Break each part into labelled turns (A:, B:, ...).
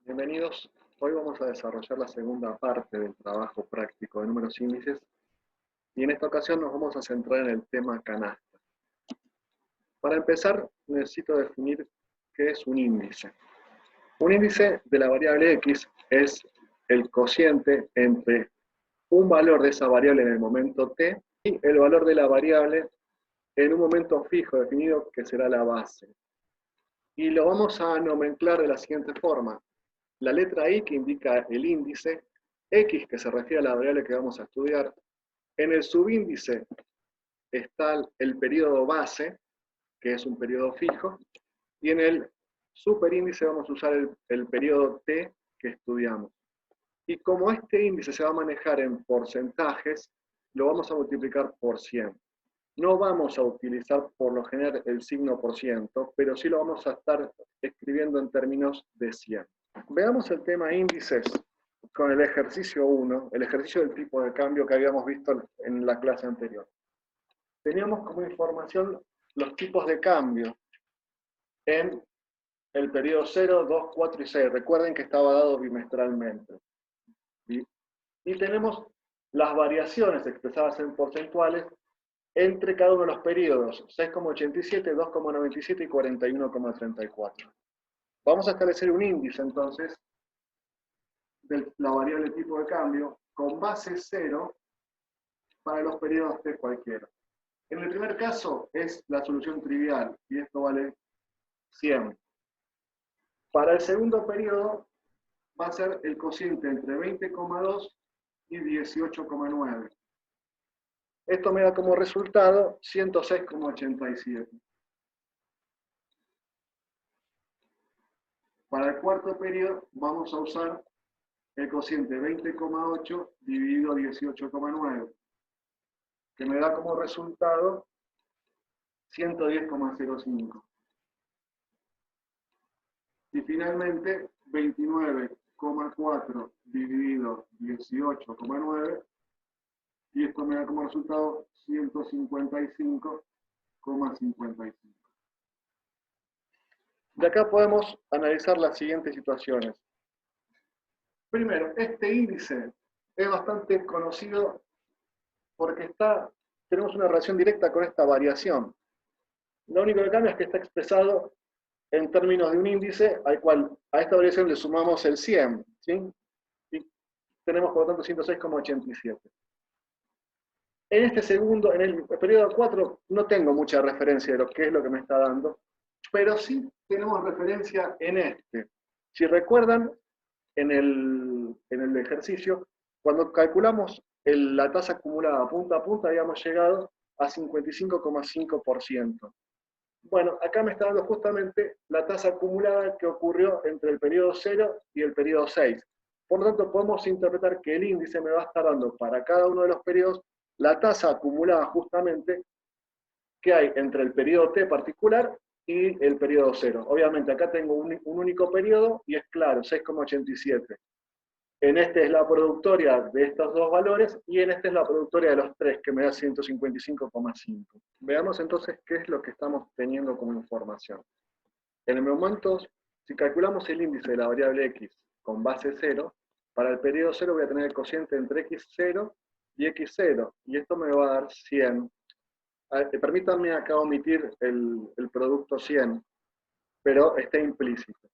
A: Bienvenidos. Hoy vamos a desarrollar la segunda parte del trabajo práctico de números índices y en esta ocasión nos vamos a centrar en el tema canasta. Para empezar, necesito definir qué es un índice. Un índice de la variable x es el cociente entre un valor de esa variable en el momento t y el valor de la variable en un momento fijo definido que será la base. Y lo vamos a nomenclar de la siguiente forma. La letra I que indica el índice, X que se refiere a la variable que vamos a estudiar, en el subíndice está el periodo base, que es un periodo fijo, y en el superíndice vamos a usar el periodo T que estudiamos. Y como este índice se va a manejar en porcentajes, lo vamos a multiplicar por 100. No vamos a utilizar por lo general el signo por ciento, pero sí lo vamos a estar escribiendo en términos de 100. Veamos el tema índices con el ejercicio 1, el ejercicio del tipo de cambio que habíamos visto en la clase anterior. Teníamos como información los tipos de cambio en el periodo 0, 2, 4 y 6. Recuerden que estaba dado bimestralmente. ¿Sí? Y tenemos las variaciones expresadas en porcentuales entre cada uno de los periodos, 6,87, 2,97 y 41,34. Vamos a establecer un índice entonces de la variable tipo de cambio con base 0 para los periodos T cualquiera. En el primer caso es la solución trivial y esto vale 100. Para el segundo periodo va a ser el cociente entre 20,2 y 18,9. Esto me da como resultado 106,87. Para el cuarto periodo vamos a usar el cociente 20,8 dividido 18,9, que me da como resultado 110,05. Y finalmente 29,4 dividido 18,9, y esto me da como resultado 155,55. De acá podemos analizar las siguientes situaciones. Primero, este índice es bastante conocido porque tenemos una relación directa con esta variación. Lo único que cambia es que está expresado en términos de un índice al cual a esta variación le sumamos el 100, ¿sí? Y tenemos por lo tanto 106,87. En este segundo, en el periodo 4, no tengo mucha referencia de lo que es lo que me está dando, pero sí tenemos referencia en este. Si recuerdan, en el ejercicio, cuando calculamos la tasa acumulada punta a punta, habíamos llegado a 55,5%. Bueno, acá me está dando justamente la tasa acumulada que ocurrió entre el periodo 0 y el periodo 6. Por lo tanto, podemos interpretar que el índice me va a estar dando para cada uno de los periodos la tasa acumulada justamente que hay entre el periodo T particular y el periodo 0. Obviamente acá tengo un único periodo y es claro, 6,87. En este es la productoria de estos dos valores y en este es la productoria de los tres, que me da 155,5. Veamos entonces qué es lo que estamos teniendo como información. En el momento, si calculamos el índice de la variable x con base 0, para el periodo 0 voy a tener el cociente entre x0 y x0, y esto me va a dar 100. Permítanme acá omitir el producto 100, pero está implícito.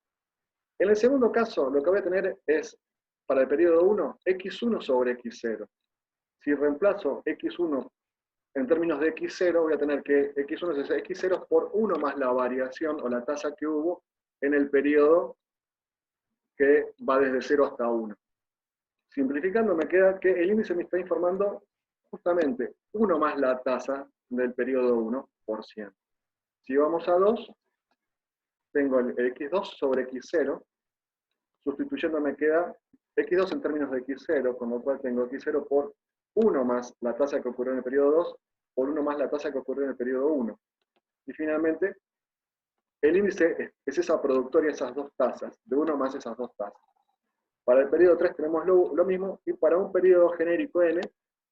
A: En el segundo caso, lo que voy a tener es, para el periodo 1, x1 sobre x0. Si reemplazo x1 en términos de x0, voy a tener que x1 es x0 por 1 más la variación o la tasa que hubo en el periodo que va desde 0 hasta 1. Simplificando, me queda que el índice me está informando justamente 1 más la tasa del periodo 1 por 100. Si vamos a 2, tengo el x2 sobre x0, sustituyendo me queda x2 en términos de x0, con lo cual tengo x0 por 1 más la tasa que ocurrió en el periodo 2, por 1 más la tasa que ocurrió en el periodo 1. Y finalmente, el índice es esa productoria, esas dos tasas, de 1 más esas dos tasas. Para el periodo 3 tenemos lo mismo, y para un periodo genérico n,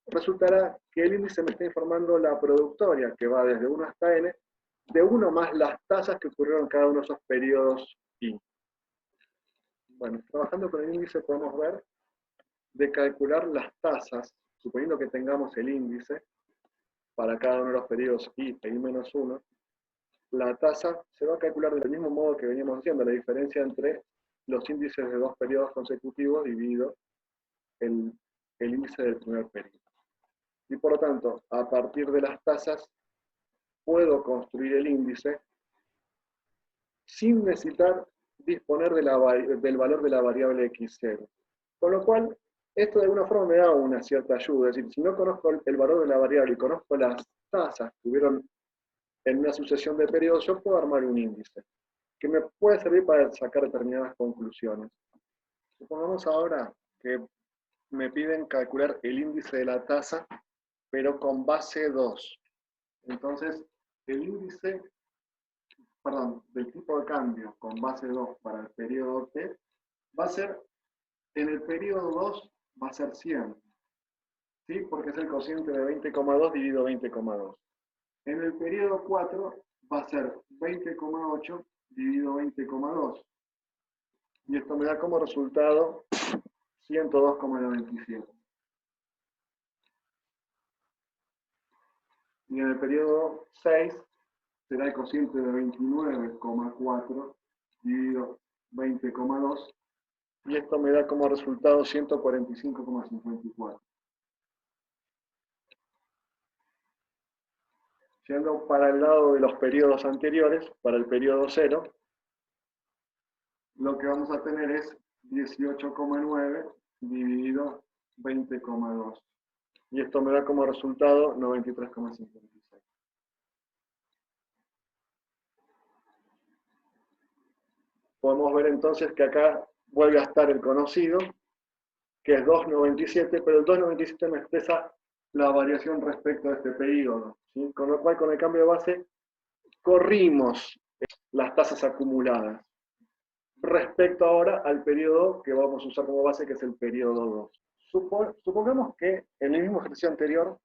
A: resultará que el índice me está informando la productoria, que va desde 1 hasta n, de 1 más las tasas que ocurrieron en cada uno de esos periodos i. Bueno, trabajando con el índice podemos ver de calcular las tasas, suponiendo que tengamos el índice para cada uno de los periodos I e I-1, la tasa se va a calcular del mismo modo que veníamos haciendo, la diferencia entre los índices de dos periodos consecutivos dividido el índice del primer periodo. Y por lo tanto, a partir de las tasas, puedo construir el índice sin necesitar disponer de del valor de la variable x0. Con lo cual, esto de alguna forma me da una cierta ayuda. Es decir, si no conozco el valor de la variable y conozco las tasas que hubieron en una sucesión de periodos, yo puedo armar un índice que me puede servir para sacar determinadas conclusiones. Supongamos ahora que me piden calcular el índice de la tasa, pero con base 2. Entonces, el índice, del tipo de cambio con base 2 para el periodo T, va a ser, en el periodo 2, va a ser 100. ¿Sí? Porque es el cociente de 20,2 dividido 20,2. En el periodo 4 va a ser 20,8 dividido 20,2. Y esto me da como resultado 102,97. Y en el periodo 6 será el cociente de 29,4 dividido 20,2. Y esto me da como resultado 145,54. Yendo para el lado de los periodos anteriores, para el periodo 0, lo que vamos a tener es 18,9 dividido 20,2. Y esto me da como resultado 93,56. Podemos ver entonces que acá vuelve a estar el conocido, que es 2,97, pero el 2,97 me expresa la variación respecto a este periodo, ¿sí? Con lo cual, con el cambio de base, corrimos las tasas acumuladas respecto ahora al periodo que vamos a usar como base, que es el periodo 2. Supongamos que en el mismo ejercicio anterior,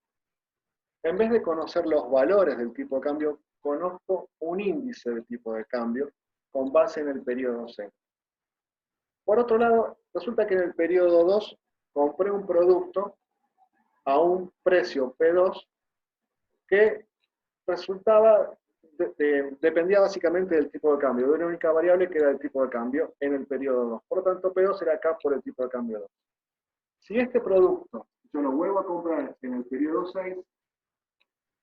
A: en vez de conocer los valores del tipo de cambio, conozco un índice de tipo de cambio con base en el periodo 0. Por otro lado, resulta que en el periodo 2 compré un producto a un precio P2 que resultaba, dependía básicamente del tipo de cambio, de una única variable que era el tipo de cambio en el periodo 2. Por lo tanto, P2 era acá por el tipo de cambio 2. Si este producto yo lo vuelvo a comprar en el periodo 6,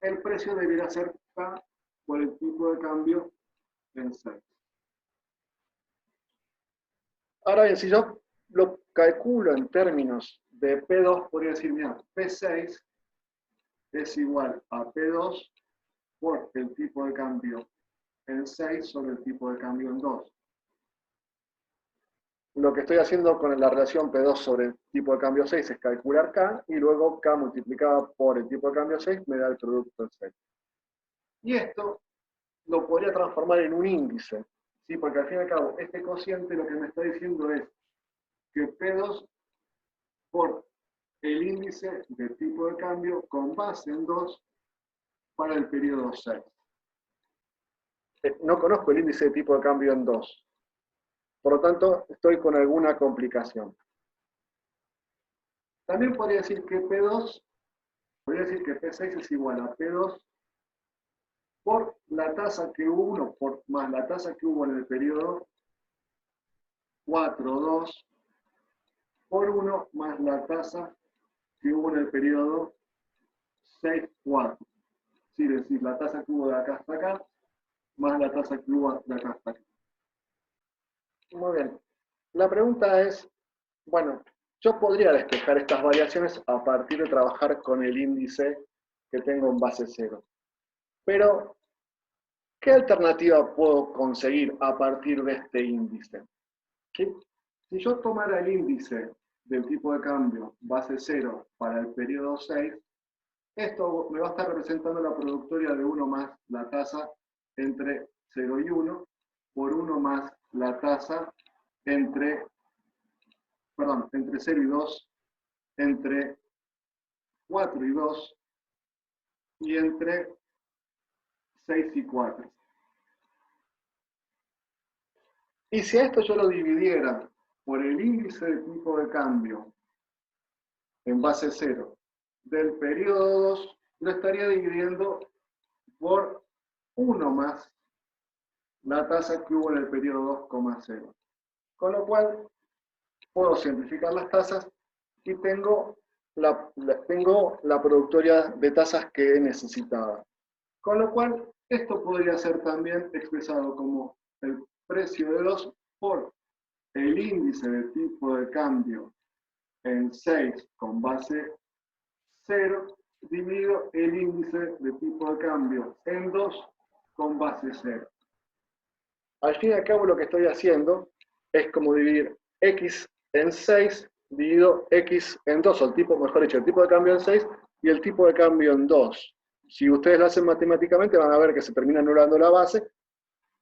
A: el precio debería ser K por el tipo de cambio en 6. Ahora bien, si yo lo calculo en términos de P2, podría decir, mira, P6 es igual a P2 por el tipo de cambio en 6 sobre el tipo de cambio en 2. Lo que estoy haciendo con la relación P2 sobre el tipo de cambio 6 es calcular K, y luego K multiplicado por el tipo de cambio 6 me da el producto en 6. Y esto lo podría transformar en un índice, ¿sí? Porque al fin y al cabo, este cociente lo que me está diciendo es que P2 por el índice de tipo de cambio con base en 2 para el periodo 6. No conozco el índice de tipo de cambio en 2. Por lo tanto, estoy con alguna complicación. También podría decir que P2, podría decir que P6 es igual a P2 por la tasa que hubo, más la tasa que hubo en el periodo 4,2 por 1 más la tasa que hubo en el periodo 6,4. Es decir, la tasa que hubo de acá hasta acá más la tasa que hubo de acá hasta acá. Muy bien. La pregunta es, bueno, yo podría despejar estas variaciones a partir de trabajar con el índice que tengo en base 0. Pero, ¿qué alternativa puedo conseguir a partir de este índice? ¿Sí? Si yo tomara el índice del tipo de cambio base 0 para el periodo 6, esto me va a estar representando la productoria de 1 más la tasa entre 0 y 1 por 1 más la tasa entre 0 y 2, entre 4 y 2 y entre 6 y 4. Y si a esto yo lo dividiera por el índice de tipo de cambio en base 0 del periodo 2, lo estaría dividiendo por 1 más la tasa que hubo en el periodo 2,0. Con lo cual, puedo simplificar las tasas y tengo la productoria de tasas que necesitaba. Con lo cual, esto podría ser también expresado como el precio de 2 por el índice de tipo de cambio en 6 con base 0 dividido el índice de tipo de cambio en 2 con base 0. Al fin y al cabo lo que estoy haciendo es como dividir x en 6 dividido x en 2, o el tipo, mejor dicho, el tipo de cambio en 6 y el tipo de cambio en 2. Si ustedes lo hacen matemáticamente van a ver que se termina anulando la base.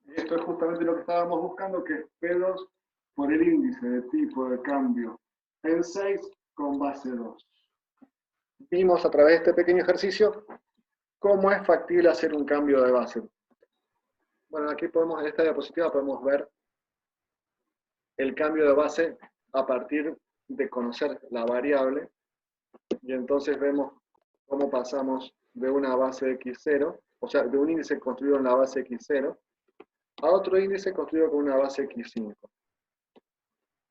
A: Y esto es justamente lo que estábamos buscando, que es P2 por el índice de tipo de cambio en 6 con base 2. Vimos a través de este pequeño ejercicio cómo es factible hacer un cambio de base. Bueno, aquí podemos, en esta diapositiva podemos ver el cambio de base a partir de conocer la variable, y entonces vemos cómo pasamos de una base x0, o sea, de un índice construido en la base x0, a otro índice construido con una base x5.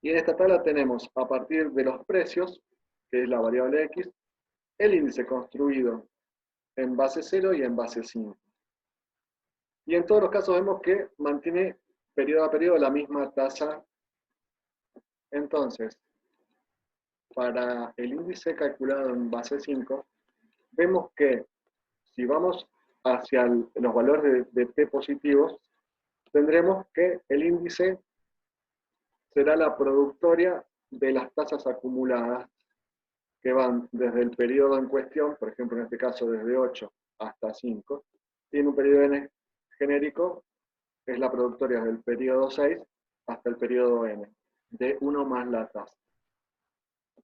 A: Y en esta tabla tenemos, a partir de los precios, que es la variable x, el índice construido en base 0 y en base 5. Y en todos los casos vemos que mantiene periodo a periodo la misma tasa. Entonces, para el índice calculado en base 5, vemos que si vamos hacia los valores de t positivos, tendremos que el índice será la productoria de las tasas acumuladas que van desde el periodo en cuestión, por ejemplo en este caso desde 8 hasta 5, tiene un periodo n genérico, que es la productoria del periodo 6 hasta el periodo n, de 1 más la tasa.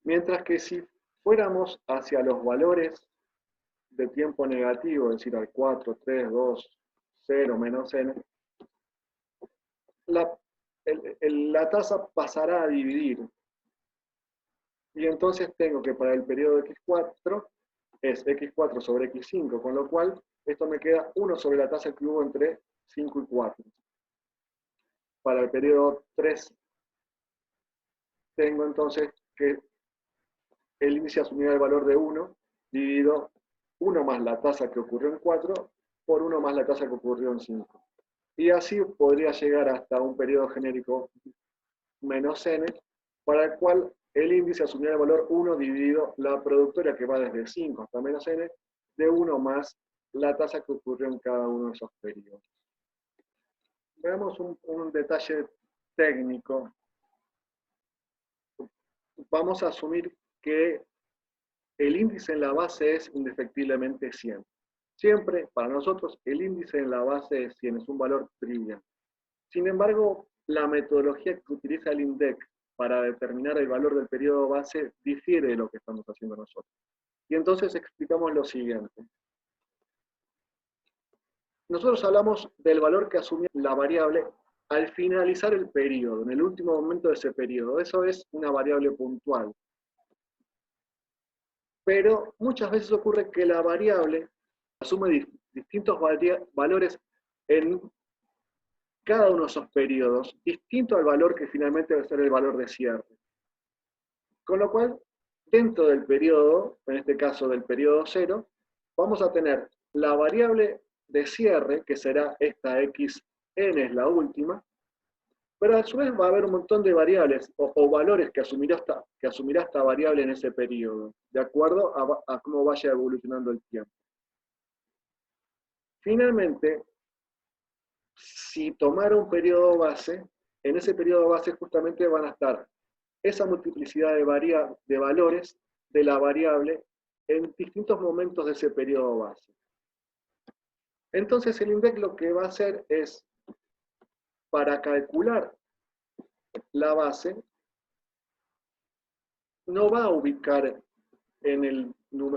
A: Mientras que si fuéramos hacia los valores de tiempo negativo, es decir, al 4, 3, 2, 0, menos n, la tasa pasará a dividir. Y entonces tengo que para el periodo x4 es x4 sobre x5, con lo cual esto me queda 1 sobre la tasa que hubo entre 5 y 4. Para el periodo 3 tengo entonces que el índice asumirá el valor de 1 dividido 1 más la tasa que ocurrió en 4 por 1 más la tasa que ocurrió en 5. Y así podría llegar hasta un periodo genérico menos n, para el cual el índice asumirá el valor 1 dividido la productoria que va desde 5 hasta menos n, de 1 más la tasa que ocurrió en cada uno de esos periodos. Veamos un detalle técnico. Vamos a asumir que el índice en la base es indefectiblemente 100. Siempre, para nosotros, el índice en la base es 100, es un valor trivial. Sin embargo, la metodología que utiliza el INDEC para determinar el valor del periodo base difiere de lo que estamos haciendo nosotros. Y entonces explicamos lo siguiente. Nosotros hablamos del valor que asume la variable al finalizar el periodo, en el último momento de ese periodo. Eso es una variable puntual. Pero muchas veces ocurre que la variable asume distintos valores en cada uno de esos periodos, distinto al valor que finalmente va a ser el valor de cierre. Con lo cual, dentro del periodo, en este caso del periodo 0, vamos a tener la variable de cierre, que será esta xn, es la última, pero a su vez va a haber un montón de variables o valores que asumirá esta variable en ese periodo, de acuerdo a cómo vaya evolucionando el tiempo. Finalmente, si tomara un periodo base, en ese periodo base justamente van a estar esa multiplicidad de valores de la variable en distintos momentos de ese periodo base. Entonces el INDEC lo que va a hacer es, para calcular la base, no va a ubicar en el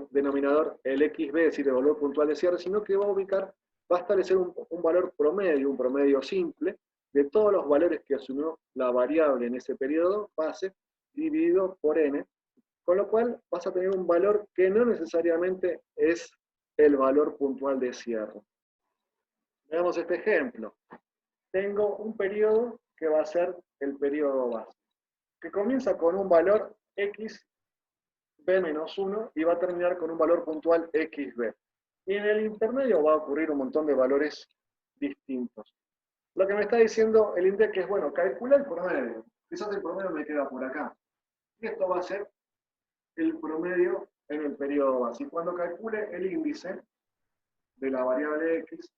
A: denominador el XB, es decir, el valor puntual de cierre, sino que va a establecer un valor promedio, un promedio simple, de todos los valores que asumió la variable en ese periodo base, dividido por n, con lo cual vas a tener un valor que no necesariamente es el valor puntual de cierre. Veamos este ejemplo. Tengo un periodo que va a ser el periodo base, que comienza con un valor x b-1 y va a terminar con un valor puntual xb. Y en el intermedio va a ocurrir un montón de valores distintos. Lo que me está diciendo el INDEC es, bueno, calcula el promedio. Quizás el promedio me queda por acá. Y esto va a ser el promedio en el periodo base. Y cuando calcule el índice de la variable x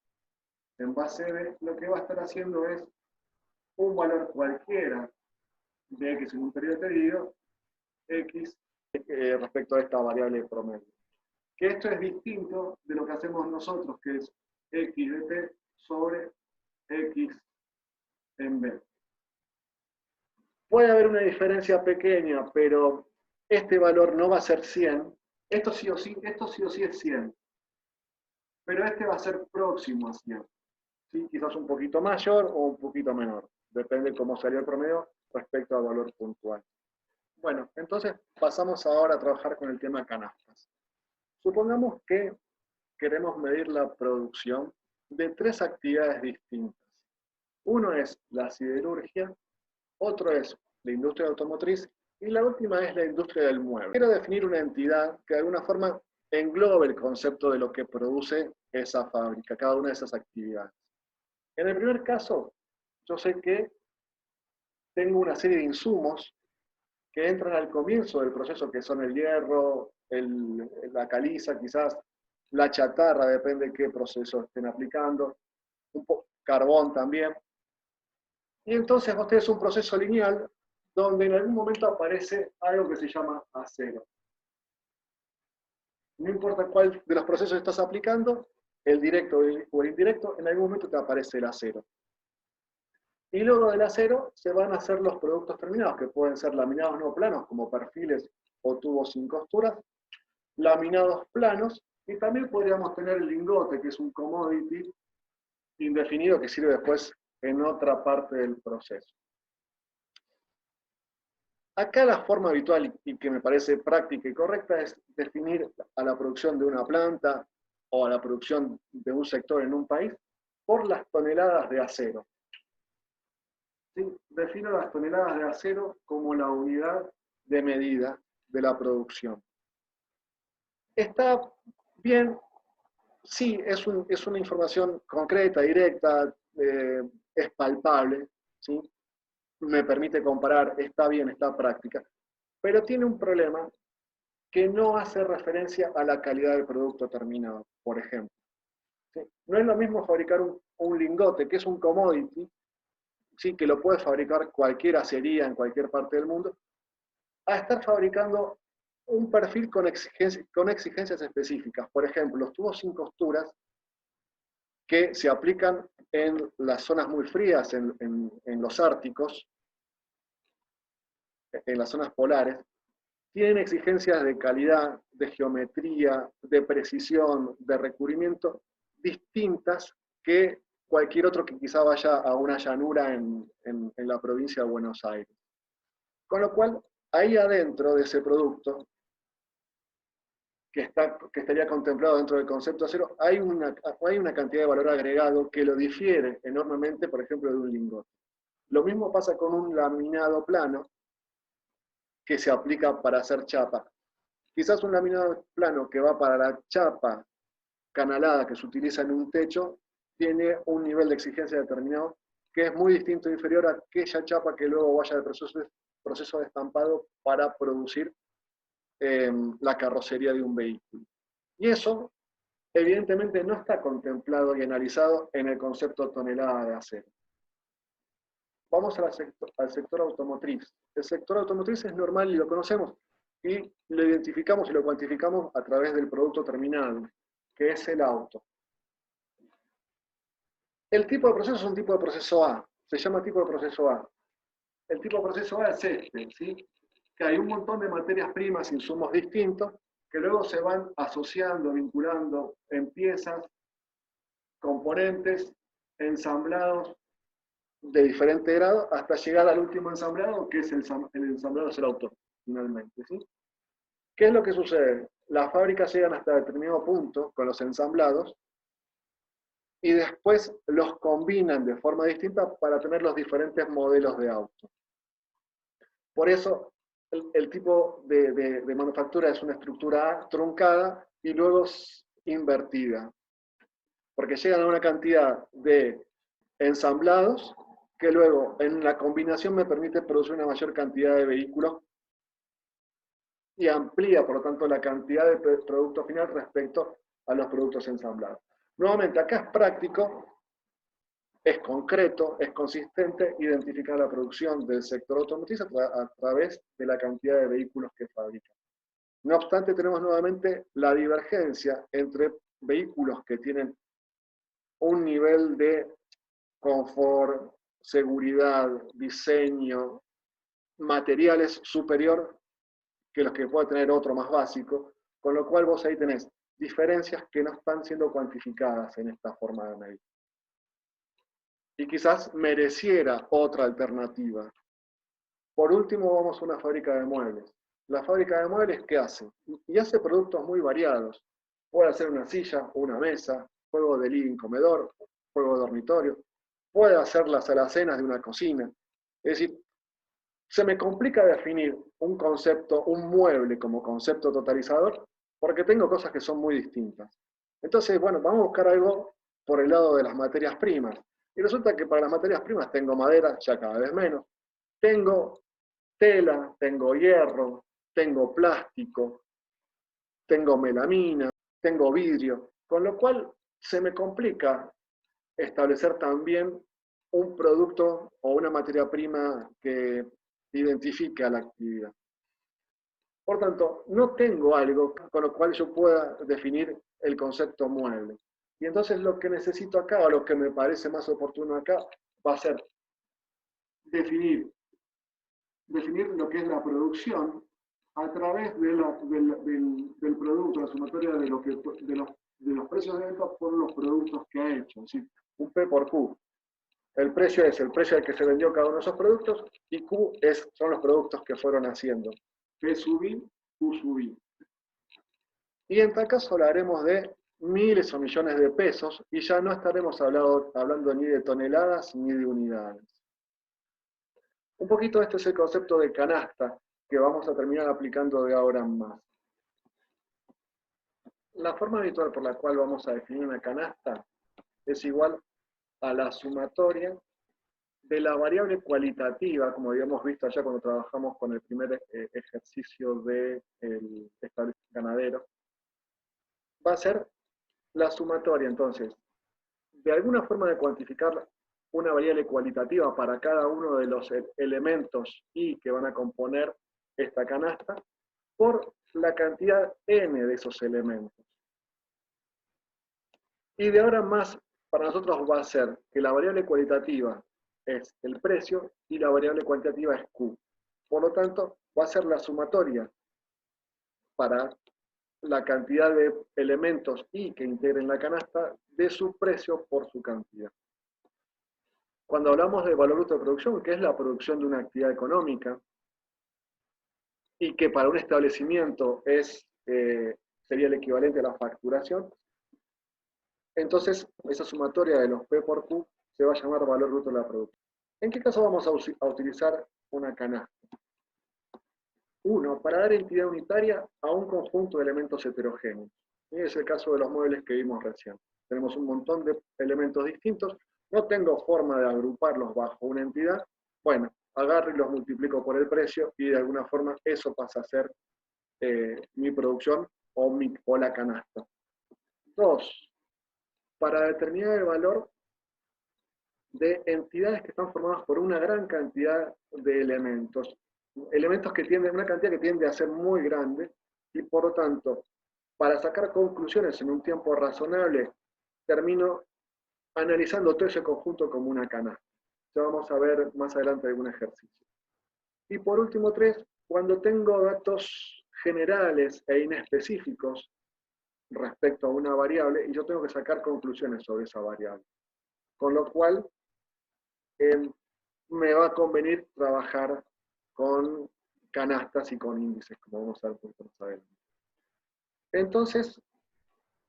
A: en base b, lo que va a estar haciendo es un valor cualquiera de x en un periodo dividido, x respecto a esta variable promedio. Que esto es distinto de lo que hacemos nosotros, que es x de t sobre x en b. Puede haber una diferencia pequeña, pero este valor no va a ser 100. Esto sí o sí es 100. Pero este va a ser próximo a 100. ¿Sí? Quizás un poquito mayor o un poquito menor. Depende de cómo salió el promedio respecto al valor puntual. Bueno, entonces pasamos ahora a trabajar con el tema canastas. Supongamos que queremos medir la producción de 3 actividades distintas. Uno es la siderurgia, otro es la industria automotriz y la última es la industria del mueble. Quiero definir una entidad que de alguna forma englobe el concepto de lo que produce esa fábrica, cada una de esas actividades. En el primer caso, yo sé que tengo una serie de insumos que entran al comienzo del proceso, que son el hierro, la caliza, quizás la chatarra, depende de qué proceso estén aplicando, un poco carbón también. Y entonces vos tenés un proceso lineal donde en algún momento aparece algo que se llama acero. No importa cuál de los procesos estás aplicando, el directo o el indirecto, en algún momento te aparece el acero. Y luego del acero se van a hacer los productos terminados, que pueden ser laminados no planos, como perfiles o tubos sin costuras, laminados planos, y también podríamos tener el lingote, que es un commodity indefinido que sirve después en otra parte del proceso. Acá la forma habitual y que me parece práctica y correcta es definir a la producción de una planta o a la producción de un sector en un país por las toneladas de acero. ¿Sí? Defino las toneladas de acero como la unidad de medida de la producción. Está bien, sí, es una información concreta, directa, es palpable, ¿sí? Me permite comparar, está bien, está práctica, pero tiene un problema que no hace referencia a la calidad del producto terminado, por ejemplo. ¿Sí? No es lo mismo fabricar un lingote, que es un commodity, ¿sí? Que lo puede fabricar cualquier acería en cualquier parte del mundo, a estar fabricando un perfil con exigencias específicas. Por ejemplo, los tubos sin costuras que se aplican en las zonas muy frías, en los árticos, en las zonas polares, tienen exigencias de calidad, de geometría, de precisión, de recubrimiento, distintas que cualquier otro que quizá vaya a una llanura en la provincia de Buenos Aires. Con lo cual, ahí adentro de ese producto, que estaría contemplado dentro del concepto acero, hay una cantidad de valor agregado que lo difiere enormemente, por ejemplo, de un lingote. Lo mismo pasa con un laminado plano que se aplica para hacer chapa. Quizás un laminado plano que va para la chapa canalada que se utiliza en un techo tiene un nivel de exigencia determinado que es muy distinto, inferior a aquella chapa que luego vaya de proceso de estampado para producir la carrocería de un vehículo. Y eso, evidentemente, no está contemplado y analizado en el concepto tonelada de acero. Vamos al sector automotriz. El sector automotriz es normal y lo conocemos, y lo identificamos y lo cuantificamos a través del producto terminado, que es el auto. El tipo de proceso es un tipo de proceso A, se llama tipo de proceso A. El tipo de proceso A es este, ¿sí? Que hay un montón de materias primas, insumos distintos, que luego se van asociando, vinculando en piezas, componentes, ensamblados de diferente grado hasta llegar al último ensamblado, que es el ensamblado del autor, finalmente. ¿Sí? ¿Qué es lo que sucede? Las fábricas llegan hasta determinado punto con los ensamblados y después los combinan de forma distinta para tener los diferentes modelos de auto. Por eso el tipo de manufactura es una estructura A truncada y luego invertida, porque llegan a una cantidad de ensamblados que luego en la combinación me permite producir una mayor cantidad de vehículos y amplía, por lo tanto, la cantidad de producto final respecto a los productos ensamblados. Nuevamente, acá es práctico, es concreto, es consistente identificar la producción del sector automotriz a través de la cantidad de vehículos que fabrica. No obstante, tenemos nuevamente la divergencia entre vehículos que tienen un nivel de confort, seguridad, diseño, materiales superior que los que puede tener otro más básico, con lo cual vos ahí tenés diferencias que no están siendo cuantificadas en esta forma de medir. Y quizás mereciera otra alternativa. Por último, vamos a una fábrica de muebles. La fábrica de muebles, ¿qué hace? Y hace productos muy variados. Puede hacer una silla, una mesa, juego de living comedor, juego de dormitorio. Puede hacer las alacenas de una cocina. Es decir, se me complica definir un concepto, un mueble como concepto totalizador, porque tengo cosas que son muy distintas. Entonces, bueno, vamos a buscar algo por el lado de las materias primas. Y resulta que para las materias primas tengo madera, ya cada vez menos. Tengo tela, tengo hierro, tengo plástico, tengo melamina, tengo vidrio, con lo cual se me complica establecer también un producto o una materia prima que identifique a la actividad. Por tanto, no tengo algo con lo cual yo pueda definir el concepto mueble. Y entonces lo que necesito acá, o lo que me parece más oportuno acá, va a ser definir lo que es la producción a través del producto, la sumatoria de los precios de venta por los productos que ha hecho. Es decir, un P por Q. El precio es el precio al que se vendió cada uno de esos productos y Q son los productos que fueron haciendo. P sub I, Q sub I. Y en tal caso hablaremos de miles o millones de pesos y ya no estaremos hablando ni de toneladas ni de unidades. Un poquito este es el concepto de canasta que vamos a terminar aplicando de ahora en más. La forma habitual por la cual vamos a definir una canasta es igual a la sumatoria de la variable cualitativa, como habíamos visto allá cuando trabajamos con el primer ejercicio del establecimiento ganadero, va a ser la sumatoria, entonces, de alguna forma de cuantificar una variable cualitativa para cada uno de los elementos I que van a componer esta canasta, por la cantidad N de esos elementos. Y de ahora más, para nosotros va a ser que la variable cualitativa es el precio y la variable cuantitativa es Q. Por lo tanto, va a ser la sumatoria para la cantidad de elementos I que integren la canasta de su precio por su cantidad. Cuando hablamos de valor bruto de producción, que es la producción de una actividad económica, y que para un establecimiento sería el equivalente a la facturación, entonces esa sumatoria de los P por Q se va a llamar valor bruto de la producción. ¿En qué caso vamos a utilizar una canasta? Uno, para dar entidad unitaria a un conjunto de elementos heterogéneos. Y es el caso de los muebles que vimos recién. Tenemos un montón de elementos distintos, no tengo forma de agruparlos bajo una entidad. Bueno, agarro y los multiplico por el precio y de alguna forma eso pasa a ser mi producción o la canasta. Dos, para determinar el valor de entidades que están formadas por una gran cantidad de elementos. Elementos que tienden, una cantidad que tiende a ser muy grande y por lo tanto, para sacar conclusiones en un tiempo razonable, termino analizando todo ese conjunto como una canasta. Ya vamos a ver más adelante algún ejercicio. Y por último, tres, cuando tengo datos generales e inespecíficos respecto a una variable y yo tengo que sacar conclusiones sobre esa variable. Con lo cual, me va a convenir trabajar con canastas y con índices, como vamos a ver por adelante. Entonces,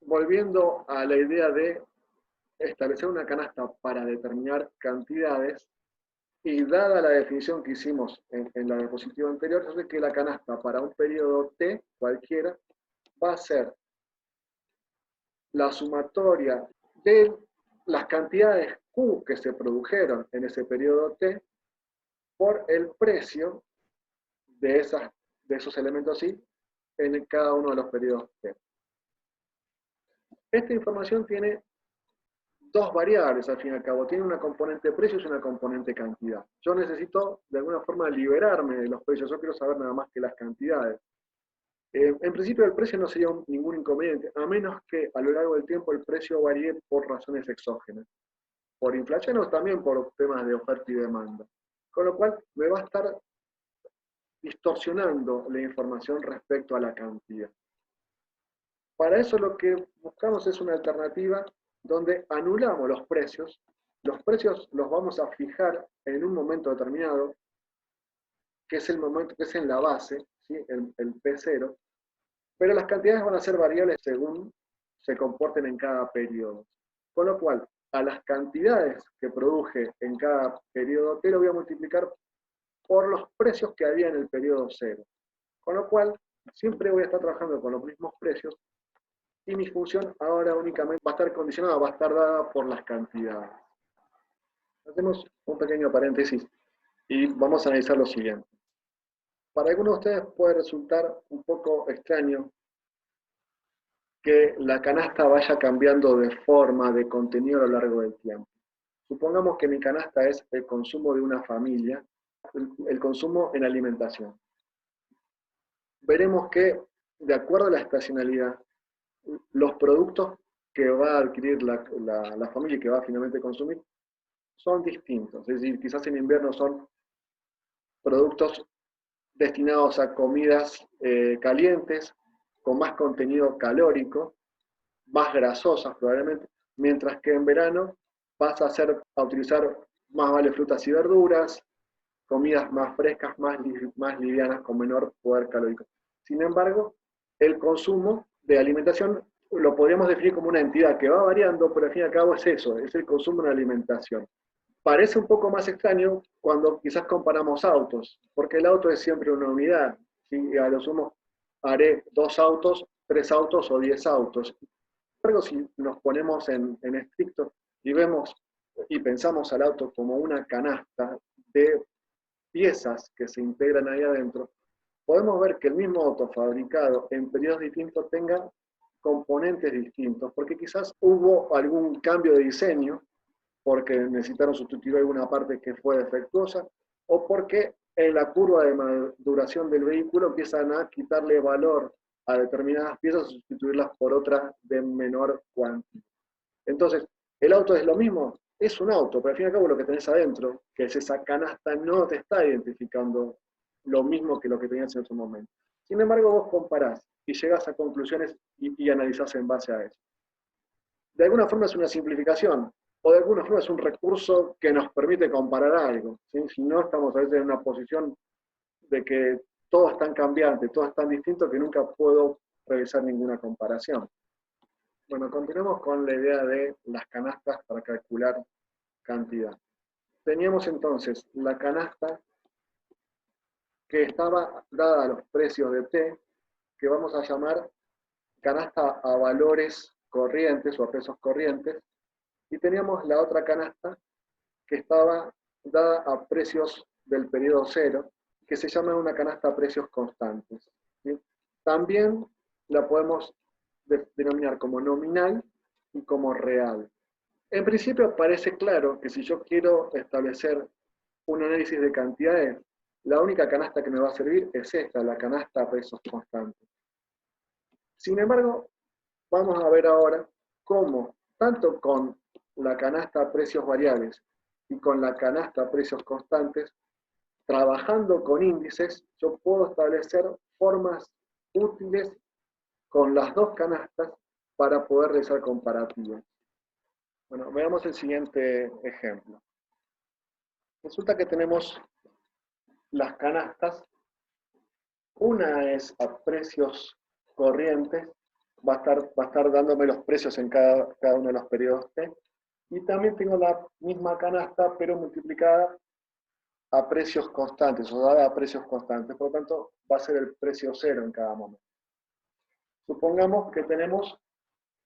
A: volviendo a la idea de establecer una canasta para determinar cantidades, y dada la definición que hicimos en la diapositiva anterior, es que la canasta para un periodo t cualquiera va a ser la sumatoria de las cantidades Q que se produjeron en ese periodo t por el precio de esos elementos I en cada uno de los periodos t. Esta información tiene dos variables al fin y al cabo. Tiene una componente precio y una componente cantidad. Yo necesito de alguna forma liberarme de los precios. Yo quiero saber nada más que las cantidades. En principio el precio no sería ningún inconveniente, a menos que a lo largo del tiempo el precio varíe por razones exógenas. Por inflación o también por temas de oferta y demanda. Con lo cual me va a estar distorsionando la información respecto a la cantidad. Para eso lo que buscamos es una alternativa donde anulamos los precios los vamos a fijar en un momento determinado, que es el momento que es en la base, ¿sí? el P0, pero las cantidades van a ser variables según se comporten en cada periodo. Con lo cual, a las cantidades que produje en cada periodo T lo voy a multiplicar por los precios que había en el periodo 0. Con lo cual, siempre voy a estar trabajando con los mismos precios y mi función ahora únicamente va a estar condicionada, va a estar dada por las cantidades. Hacemos un pequeño paréntesis y vamos a analizar lo siguiente. Para algunos de ustedes puede resultar un poco extraño que la canasta vaya cambiando de forma, de contenido a lo largo del tiempo. Supongamos que mi canasta es el consumo de una familia, el consumo en alimentación. Veremos que, de acuerdo a la estacionalidad, los productos que va a adquirir la familia y que va a finalmente consumir son distintos. Es decir, quizás en invierno son productos destinados a comidas calientes, con más contenido calórico, más grasosas probablemente, mientras que en verano vas a utilizar más vale frutas y verduras, comidas más frescas, más livianas, con menor poder calórico. Sin embargo, el consumo de alimentación lo podríamos definir como una entidad que va variando, pero al fin y al cabo es eso, es el consumo de alimentación. Parece un poco más extraño cuando quizás comparamos autos, porque el auto es siempre una unidad. ¿Sí? A lo sumo haré 2 autos, 3 autos o 10 autos. Pero si nos ponemos en estricto y vemos y pensamos al auto como una canasta de piezas que se integran ahí adentro, podemos ver que el mismo auto fabricado en periodos distintos tenga componentes distintos, porque quizás hubo algún cambio de diseño, porque necesitaron sustituir alguna parte que fue defectuosa, o porque en la curva de maduración del vehículo empiezan a quitarle valor a determinadas piezas y sustituirlas por otras de menor cuantía. Entonces, ¿el auto es lo mismo? Es un auto, pero al fin y al cabo lo que tenés adentro, que es esa canasta, no te está identificando lo mismo que lo que tenías en otro momento. Sin embargo, vos comparás y llegas a conclusiones y analizás en base a eso. De alguna forma es una simplificación, o de alguna forma es un recurso que nos permite comparar algo. ¿Sí? Si no, estamos a veces en una posición de que todo es tan cambiante, todo es tan distinto que nunca puedo realizar ninguna comparación. Bueno, continuemos con la idea de las canastas para calcular cantidad. Teníamos entonces la canasta que estaba dada a los precios de T, que vamos a llamar canasta a valores corrientes o a pesos corrientes, y teníamos la otra canasta que estaba dada a precios del periodo cero, que se llama una canasta a precios constantes. ¿Sí? También la podemos denominar como nominal y como real. En principio parece claro que si yo quiero establecer un análisis de cantidades, la única canasta que me va a servir es esta, la canasta a precios constantes. Sin embargo, vamos a ver ahora cómo, tanto con la canasta a precios variables y con la canasta a precios constantes, trabajando con índices, yo puedo establecer formas útiles con las dos canastas para poder realizar comparativas. Bueno, veamos el siguiente ejemplo. Resulta que tenemos las canastas. Una es a precios corrientes, va a estar dándome los precios en cada uno de los periodos T. Y también tengo la misma canasta, pero multiplicada a precios constantes, o dada a precios constantes. Por lo tanto, va a ser el precio cero en cada momento. Supongamos que tenemos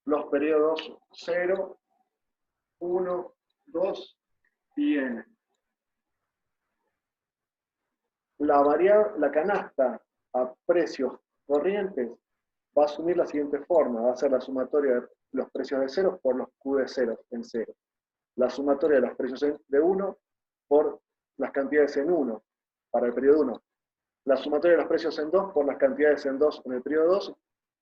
A: los periodos 0, 1, 2 y n. La canasta a precios corrientes va a asumir la siguiente forma, va a ser la sumatoria de los precios de 0 por los Q de 0 en 0. La sumatoria de los precios de 1 por las cantidades en 1 para el periodo 1. La sumatoria de los precios en 2 por las cantidades en 2 en el periodo 2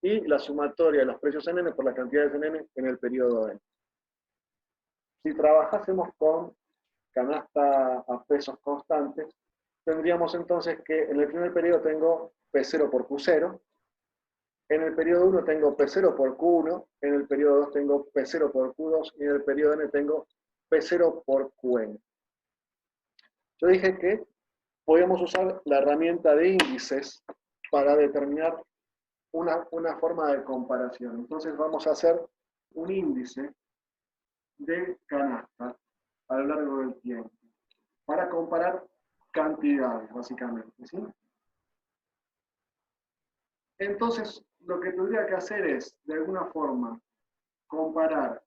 A: y la sumatoria de los precios en n por las cantidades en n en el periodo n. Si trabajásemos con canasta a pesos constantes, tendríamos entonces que en el primer periodo tengo P0 por Q0, en el periodo 1 tengo P0 por Q1, en el periodo 2 tengo P0 por Q2 y en el periodo n tengo P0 por Qn. Yo dije que podíamos usar la herramienta de índices para determinar una forma de comparación. Entonces vamos a hacer un índice de canasta a lo largo del tiempo para comparar cantidades, básicamente, ¿sí? Entonces, lo que tendría que hacer es, de alguna forma, comparar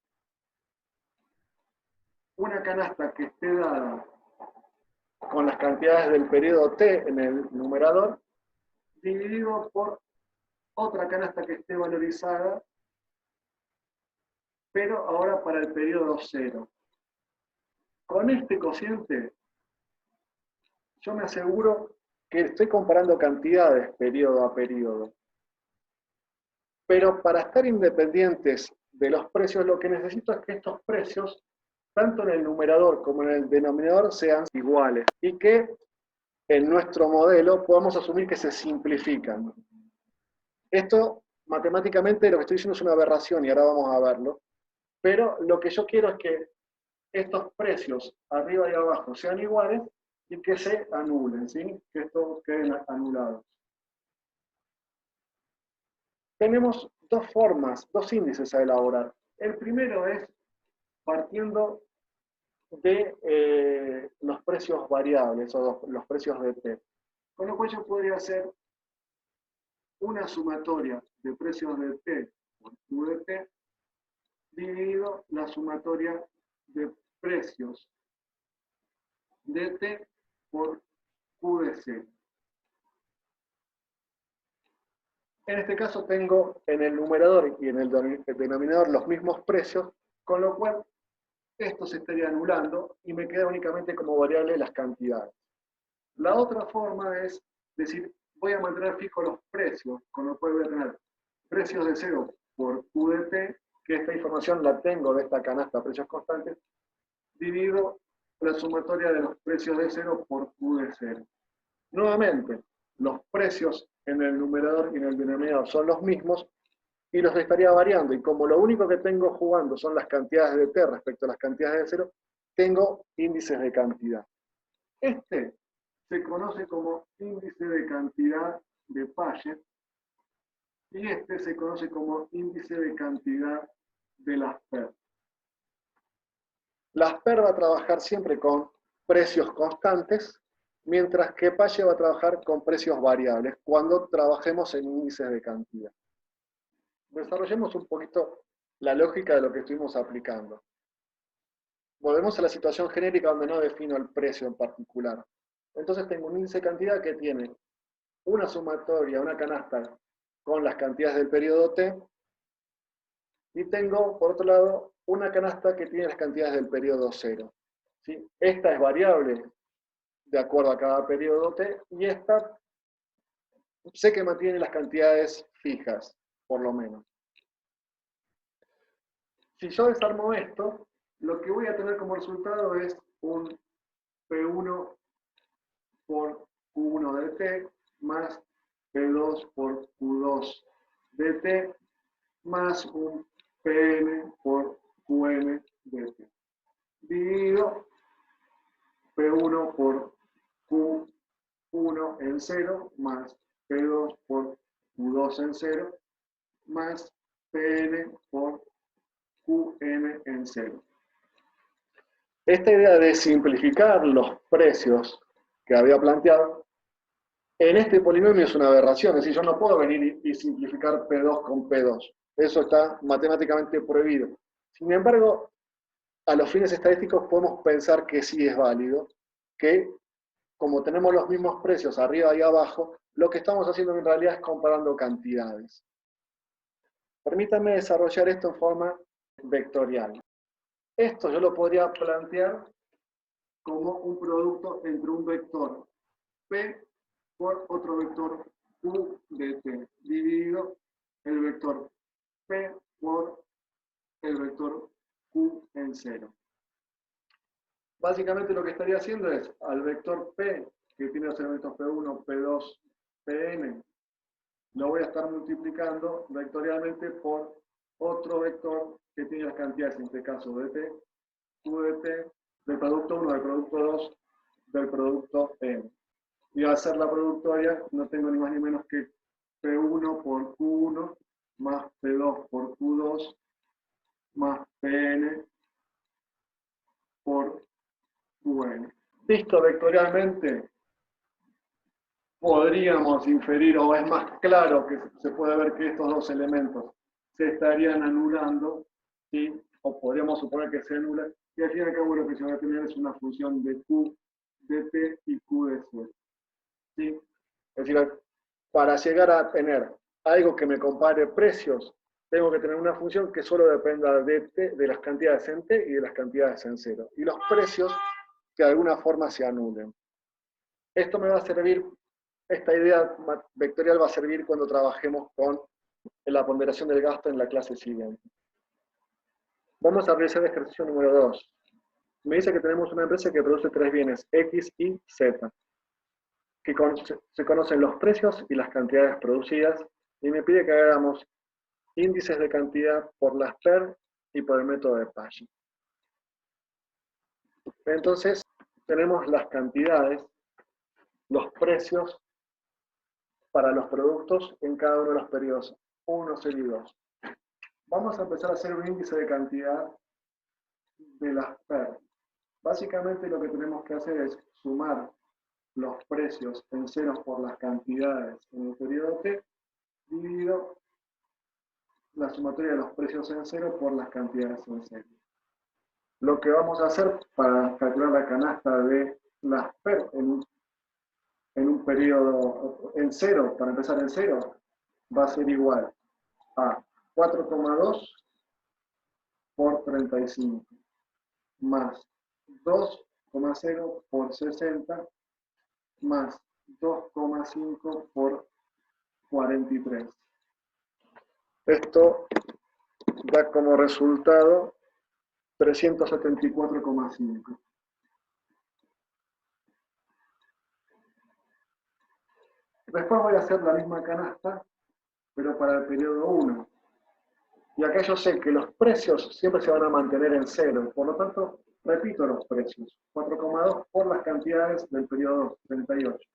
A: una canasta que esté dada con las cantidades del periodo T en el numerador, dividido por otra canasta que esté valorizada, pero ahora para el periodo 0. Con este cociente, yo me aseguro que estoy comparando cantidades periodo a periodo. Pero para estar independientes de los precios, lo que necesito es que estos precios, tanto en el numerador como en el denominador, sean iguales y que en nuestro modelo podamos asumir que se simplifican. Esto, matemáticamente, lo que estoy diciendo es una aberración y ahora vamos a verlo, pero lo que yo quiero es que estos precios, arriba y abajo, sean iguales y que se anulen, ¿sí? Que estos queden anulados. Tenemos dos formas, dos índices a elaborar. El primero es partiendo de los precios variables o los precios de T. Con lo cual yo podría hacer una sumatoria de precios de T por Q de T dividido la sumatoria de precios de T por Q de C. En este caso tengo en el numerador y en el denominador los mismos precios, con lo cual esto se estaría anulando y me queda únicamente como variable las cantidades. La otra forma es decir, voy a mantener fijo los precios, con lo cual voy a tener precios de 0 por Q de T, que esta información la tengo de esta canasta precios constantes, dividido la sumatoria de los precios de 0 por Q de 0. Nuevamente, los precios en el numerador y en el denominador son los mismos y los estaría variando. Y como lo único que tengo jugando son las cantidades de T respecto a las cantidades de 0, tengo índices de cantidad. Este se conoce como índice de cantidad de Paget y este se conoce como índice de cantidad de Laspers. Laspers va a trabajar siempre con precios constantes, mientras que Paget va a trabajar con precios variables cuando trabajemos en índices de cantidad. Desarrollemos un poquito la lógica de lo que estuvimos aplicando. Volvemos a la situación genérica donde no defino el precio en particular. Entonces tengo un índice de cantidad que tiene una sumatoria, una canasta con las cantidades del periodo T, y tengo, por otro lado, una canasta que tiene las cantidades del periodo 0. ¿Sí? Esta es variable de acuerdo a cada periodo T, y esta sé que mantiene las cantidades fijas, por lo menos. Si yo desarmo esto, lo que voy a tener como resultado es un P1 por Q1 de T más P2 por Q2 de T más un Pn por Qn de T, dividido P1 por Q1 en 0 más P2 por Q2 en 0 más Pn por Qn en 0. Esta idea de simplificar los precios que había planteado, en este polinomio es una aberración, es decir, yo no puedo venir y simplificar P2 con P2. Eso está matemáticamente prohibido. Sin embargo, a los fines estadísticos podemos pensar que sí es válido, que como tenemos los mismos precios arriba y abajo, lo que estamos haciendo en realidad es comparando cantidades. Permítanme desarrollar esto en forma vectorial. Esto yo lo podría plantear como un producto entre un vector P por otro vector Q de T, dividido el vector P por el vector Q en 0. Básicamente lo que estaría haciendo es al vector P, que tiene los elementos P1, P2, Pn, lo voy a estar multiplicando vectorialmente por otro vector que tiene las cantidades, en este caso de T, Q de T, del producto 1, del producto 2, del producto N. Y al hacer la productoria no tengo ni más ni menos que P1 por Q1 más P2 por Q2 más Pn por Qn. Visto vectorialmente, podríamos inferir, o es más claro que se puede ver que estos dos elementos se estarían anulando, ¿sí? O podríamos suponer que se anulan, y al fin y al cabo lo que se va a tener es una función de Q de T y Q de C. ¿Sí? Es decir, para llegar a tener algo que me compare precios, tengo que tener una función que solo dependa de T, de las cantidades en T y de las cantidades en 0. Y los precios que de alguna forma se anulen. Esto me va a servir, esta idea vectorial va a servir cuando trabajemos con la ponderación del gasto en la clase siguiente. Vamos a realizar el ejercicio número 2. Me dice que tenemos una empresa que produce 3 bienes, X, Y, Z, que se conocen los precios y las cantidades producidas, y me pide que hagamos índices de cantidad por las PER y por el método de Paget. Entonces, tenemos las cantidades, los precios para los productos en cada uno de los periodos 1, 0 y 2. Vamos a empezar a hacer un índice de cantidad de las PER. Básicamente lo que tenemos que hacer es sumar los precios en ceros por las cantidades en el periodo T, dividido la sumatoria de los precios en cero por las cantidades en cero. Lo que vamos a hacer para calcular la canasta de las PER en un periodo en cero, para empezar en cero, va a ser igual a 4,2 por 35 más 2,0 por 60 más 2,5 por 43. Esto da como resultado 374,5. Después voy a hacer la misma canasta, pero para el periodo 1. Y acá yo sé que los precios siempre se van a mantener en cero, por lo tanto, repito los precios. 4,2 por las cantidades del periodo 2, 38,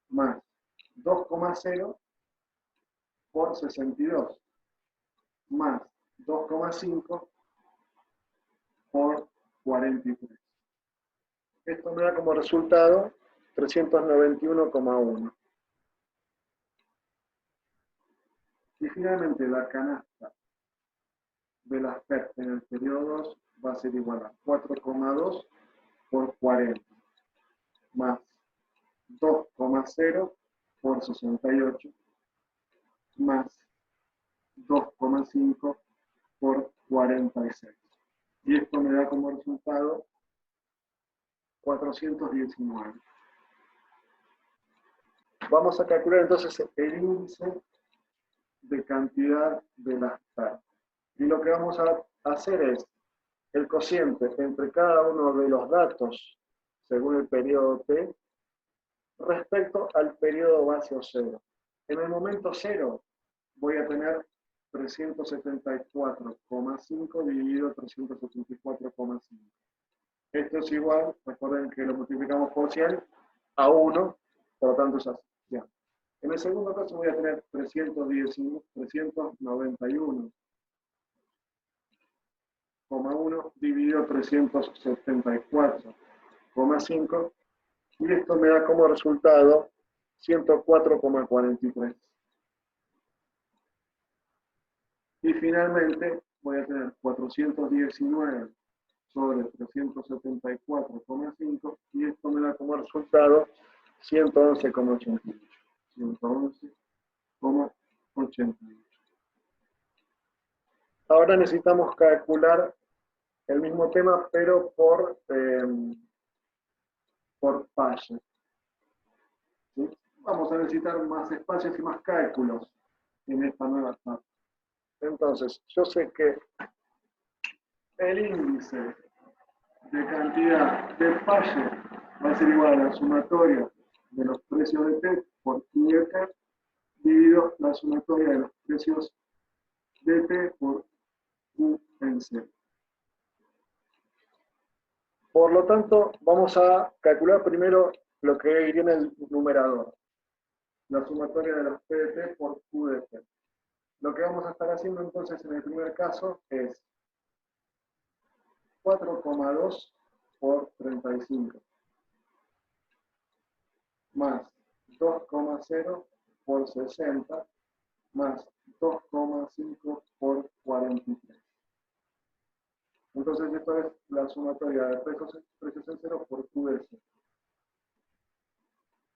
A: más 2,0 por 62, más 2,5 por 43. Esto me da como resultado 391,1. Y finalmente la canasta de las PER en el periodo 2 va a ser igual a 4,2 por 40, más 2,0 por 68, más 2,5 por 46. Y esto me da como resultado 419. Vamos a calcular entonces el índice de cantidad de las PER. Y lo que vamos a hacer es el cociente entre cada uno de los datos según el periodo T respecto al periodo base o 0. En el momento 0 voy a tener 374,5 dividido 374,5. Esto es igual, recuerden que lo multiplicamos por 100 a 1, por lo tanto es así. Ya. En el segundo caso voy a tener 391,1 dividido 374,5 y esto me da como resultado 104,43. Y finalmente voy a tener 419 sobre 374,5 y esto me da como resultado 111,88. 111,88. Ahora necesitamos calcular el mismo tema, pero por paso. ¿Sí? Vamos a necesitar más espacios y más cálculos en esta nueva etapa. Entonces, yo sé que el índice de cantidad de paye va a ser igual a la sumatoria de los precios de T por Q de T dividido la sumatoria de los precios de T por Q en C. Por lo tanto, vamos a calcular primero lo que iría en el numerador, la sumatoria de los P de T por Q de T. Lo que vamos a estar haciendo entonces en el primer caso es 4,2 por 35 más 2,0 por 60 más 2,5 por 43. Entonces esto es la sumatoria de precios en cero por QS.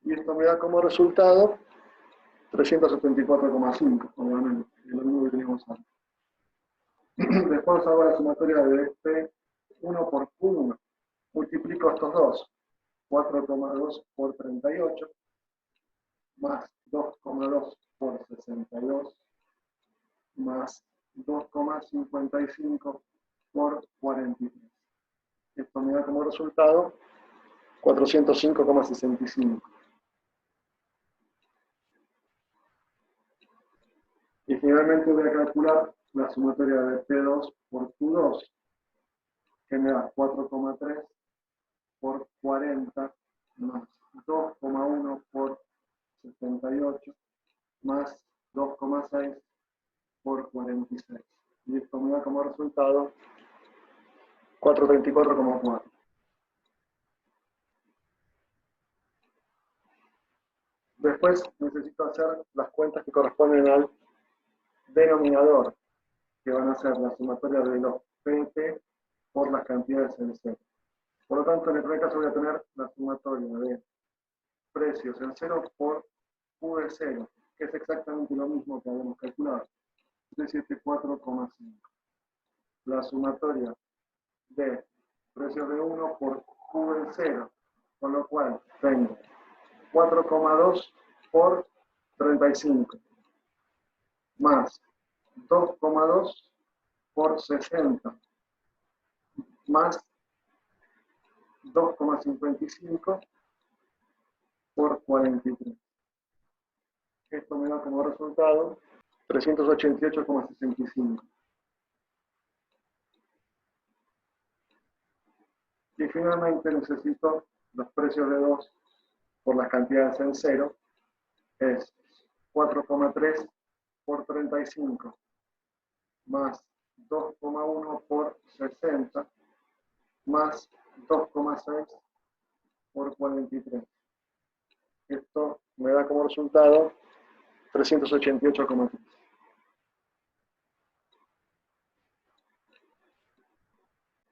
A: Y esto me da como resultado 374,5, obviamente, es lo mismo que teníamos antes. Después hago la sumatoria de P1 por Q1. Multiplico estos dos. 4,2 por 38 más 2,2 por 62 más 2,55 por 43. Esto me da como resultado 405,65. Y finalmente voy a calcular la sumatoria de P2 por Q2, que me da 4,3 por 40 más 2,1 por 78 más 2,6 por 46. Y esto me da como resultado 434,4. Después necesito hacer las cuentas que corresponden al denominador, que van a ser la sumatoria de los PT por las cantidades en cero. Por lo tanto, en el primer caso voy a tener la sumatoria de precios en cero por Q de 0, que es exactamente lo mismo que habíamos calculado, 374,5. La sumatoria de precios de 1 por Q de 0, con lo cual tengo 4,2 por 35, más 2,2 por 60, más 2,55 por 43. Esto me da como resultado 388,65. Y finalmente necesito los precios de 2 por las cantidades en cero, es 4,3 por 35 más 2,1 por 60 más 2,6 por 43. Esto me da como resultado 388,3.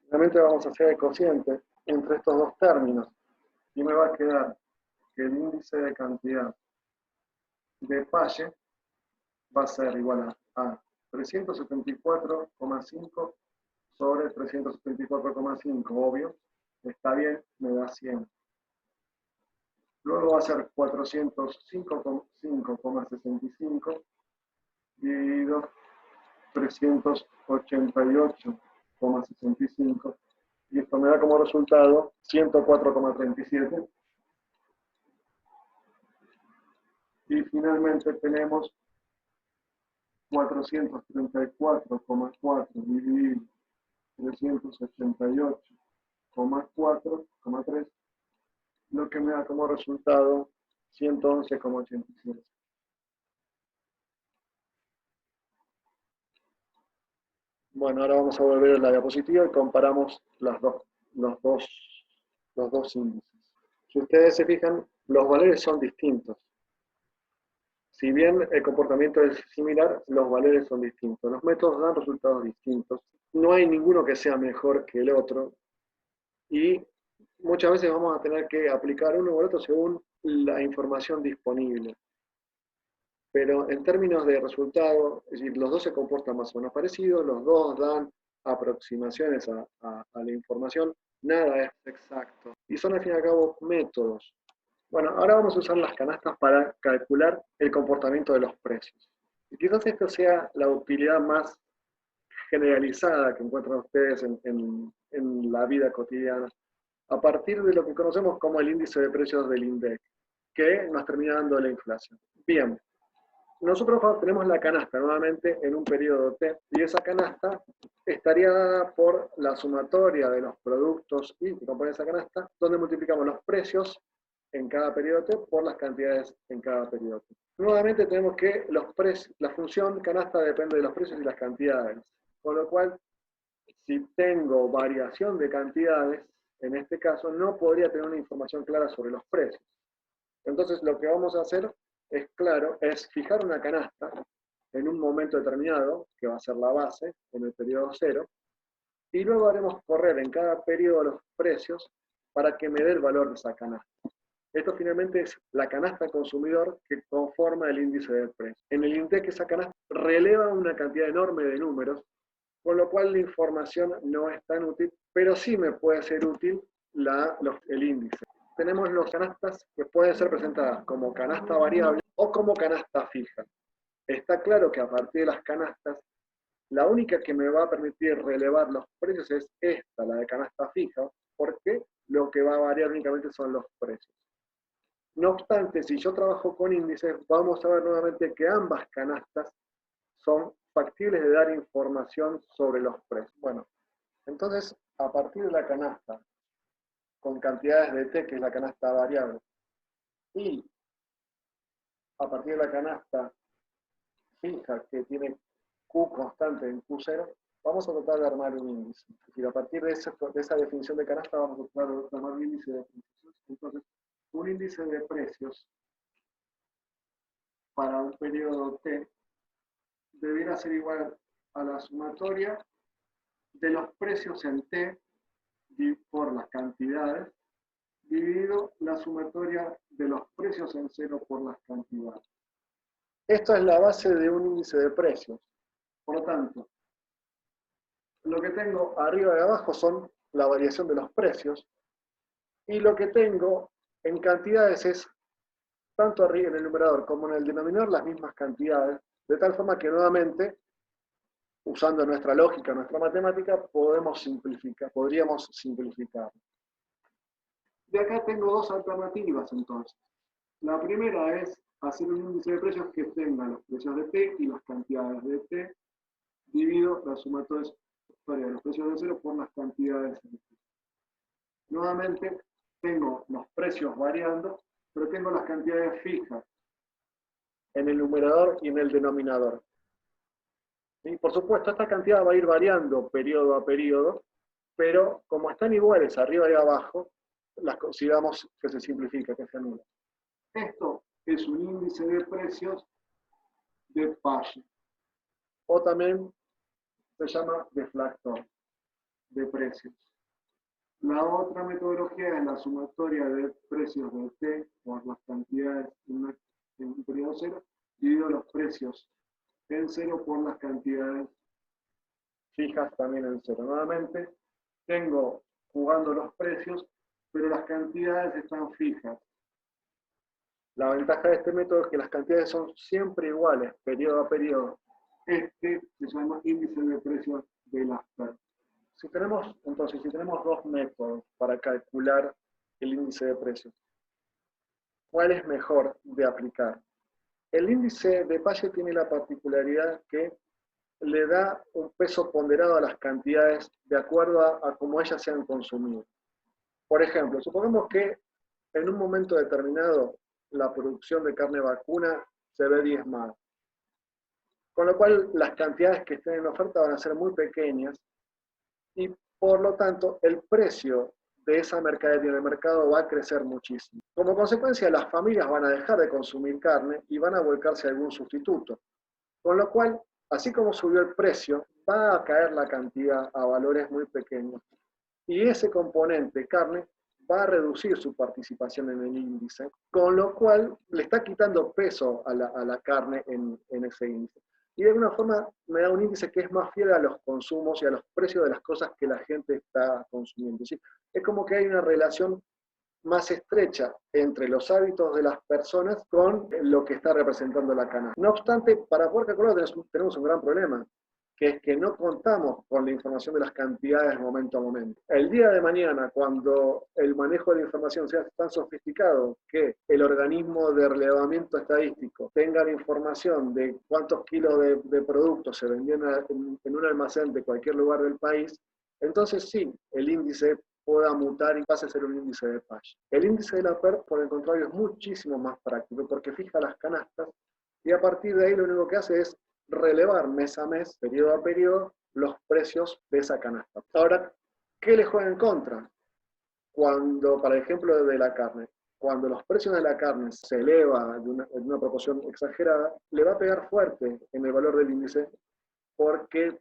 A: Finalmente vamos a hacer el cociente entre estos dos términos y me va a quedar que el índice de cantidad de paye va a ser igual a 374,5 sobre 374,5, obvio, está bien, me da 100. Luego va a ser 405,65 dividido 388,65 y esto me da como resultado 104,37. Y finalmente tenemos 434,4 dividido 388,65 4,3, lo que me da como resultado 111,87. Bueno, ahora vamos a volver a la diapositiva y comparamos los dos índices. Si ustedes se fijan, los valores son distintos. Si bien el comportamiento es similar, los valores son distintos. Los métodos dan resultados distintos. No hay ninguno que sea mejor que el otro. Y muchas veces vamos a tener que aplicar uno u otro según la información disponible. Pero en términos de resultado, es decir, los dos se comportan más o menos parecidos, los dos dan aproximaciones a la información, nada es exacto. Y son al fin y al cabo métodos. Bueno, ahora vamos a usar las canastas para calcular el comportamiento de los precios. Y quizás esto sea la utilidad más generalizada que encuentran ustedes en la vida cotidiana, a partir de lo que conocemos como el índice de precios del INDEC, que nos termina dando la inflación. Bien, nosotros tenemos la canasta nuevamente en un periodo T, y esa canasta estaría dada por la sumatoria de los productos Y que componen esa canasta, donde multiplicamos los precios en cada periodo T por las cantidades en cada periodo T. Nuevamente tenemos que la función canasta depende de los precios y las cantidades, con lo cual, si tengo variación de cantidades, en este caso no podría tener una información clara sobre los precios. Entonces lo que vamos a hacer es fijar una canasta en un momento determinado, que va a ser la base, en el periodo 0, y luego haremos correr en cada periodo los precios para que me dé el valor de esa canasta. Esto finalmente es la canasta consumidor que conforma el índice de precio. En el INDEC esa canasta releva una cantidad enorme de números, con lo cual la información no es tan útil, pero sí me puede ser útil el índice. Tenemos las canastas que pueden ser presentadas como canasta variable o como canasta fija. Está claro que a partir de las canastas, la única que me va a permitir relevar los precios es esta, la de canasta fija, porque lo que va a variar únicamente son los precios. No obstante, si yo trabajo con índices, vamos a ver nuevamente que ambas canastas son factibles de dar información sobre los precios. Bueno, entonces, a partir de la canasta con cantidades de T, que es la canasta variable, y a partir de la canasta fija, que tiene Q constante en Q0, vamos a tratar de armar un índice. Es decir, a partir de esa definición de canasta vamos a tratar de armar un índice de precios. Entonces, un índice de precios para un periodo T debiera ser igual a la sumatoria de los precios en T por las cantidades, dividido la sumatoria de los precios en 0 por las cantidades. Esto es la base de un índice de precios. Por lo tanto, lo que tengo arriba y abajo son la variación de los precios, y lo que tengo en cantidades es, tanto arriba en el numerador como en el denominador, las mismas cantidades, de tal forma que nuevamente, usando nuestra lógica, nuestra matemática, podríamos simplificar. De acá tengo dos alternativas entonces. La primera es hacer un índice de precios que tenga los precios de T y las cantidades de T, divido la sumatoria de los precios de 0 por las cantidades de T. Nuevamente, tengo los precios variando, pero tengo las cantidades fijas en el numerador y en el denominador. ¿Sí? Por supuesto, esta cantidad va a ir variando periodo a periodo, pero como están iguales arriba y abajo, las consideramos que se simplifica, que se anula. Esto es un índice de precios de Paget, o también se llama deflactor de precios. La otra metodología es la sumatoria de precios de T por las cantidades en un periodo 0, dividido los precios en 0 por las cantidades fijas también en 0. Nuevamente, tengo jugando los precios, pero las cantidades están fijas. La ventaja de este método es que las cantidades son siempre iguales, periodo a periodo. Este se llama índice de precios de las pérdidas. Si tenemos dos métodos para calcular el índice de precios, ¿cuál es mejor de aplicar? El índice de Paget tiene la particularidad que le da un peso ponderado a las cantidades de acuerdo a cómo ellas se han consumido. Por ejemplo, supongamos que en un momento determinado la producción de carne vacuna se ve diezmada, con lo cual las cantidades que estén en oferta van a ser muy pequeñas y por lo tanto el precio de esa mercadería en el mercado va a crecer muchísimo. Como consecuencia, las familias van a dejar de consumir carne y van a volcarse a algún sustituto, con lo cual, así como subió el precio, va a caer la cantidad a valores muy pequeños. Y ese componente carne va a reducir su participación en el índice, con lo cual le está quitando peso a la carne en ese índice. Y de alguna forma me da un índice que es más fiel a los consumos y a los precios de las cosas que la gente está consumiendo. ¿Sí? Es como que hay una relación más estrecha entre los hábitos de las personas con lo que está representando la canasta. No obstante, para poder calcular tenemos un gran problema, que es que no contamos con la información de las cantidades momento a momento. El día de mañana, cuando el manejo de la información sea tan sofisticado que el organismo de relevamiento estadístico tenga la información de cuántos kilos de productos se vendían en un almacén de cualquier lugar del país, entonces sí, el índice pueda mutar y pase a ser un índice de Pash. El índice de la PER, por el contrario, es muchísimo más práctico porque fija las canastas y a partir de ahí lo único que hace es relevar mes a mes, periodo a periodo, los precios de esa canasta. Ahora, ¿qué le juega en contra? Cuando, para ejemplo, de la carne, cuando los precios de la carne se elevan en una proporción exagerada, le va a pegar fuerte en el valor del índice porque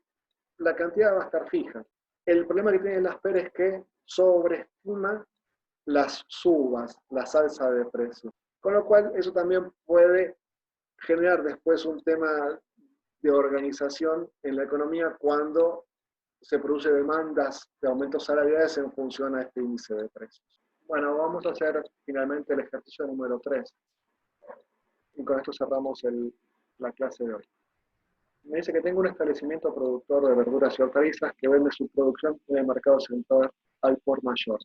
A: la cantidad va a estar fija. El problema que tienen las PER es que sobreestima las subas, la salsa de precios. Con lo cual, eso también puede generar después un tema de organización en la economía cuando se produce demandas de aumentos salariales en función a este índice de precios. Bueno, vamos a hacer finalmente el ejercicio número 3 y con esto cerramos la clase de hoy. Me dice que tengo un establecimiento productor de verduras y hortalizas que vende su producción en el mercado central al por mayor.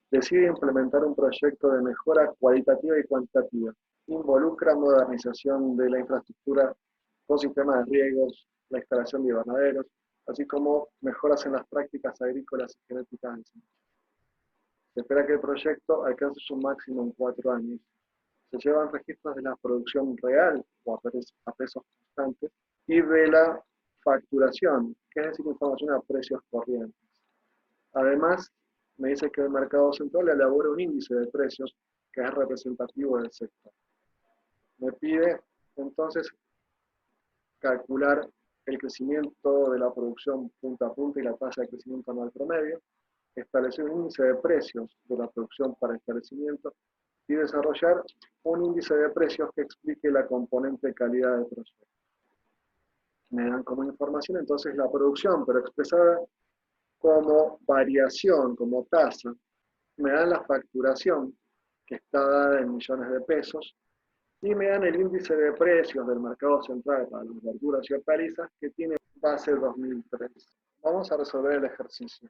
A: Decide implementar un proyecto de mejora cualitativa y cuantitativa. Involucra modernización de la infraestructura con sistemas de riegos, la instalación de invernaderos, así como mejoras en las prácticas agrícolas y genéticas del centro. Se espera que el proyecto alcance su máximo en 4 años. Se llevan registros de la producción real o a pesos constantes y de la facturación, que es decir, información a precios corrientes. Además, me dice que el mercado central elabora un índice de precios que es representativo del sector. Me pide entonces calcular el crecimiento de la producción punta a punta y la tasa de crecimiento anual promedio, establecer un índice de precios de la producción para establecimiento y desarrollar un índice de precios que explique la componente de calidad del proyecto. Me dan como información entonces la producción, pero expresada como variación, como tasa. Me dan la facturación, que está dada en millones de pesos, y me dan el índice de precios del mercado central para las verduras y hortalizas, que tiene base 2003. Vamos a resolver el ejercicio.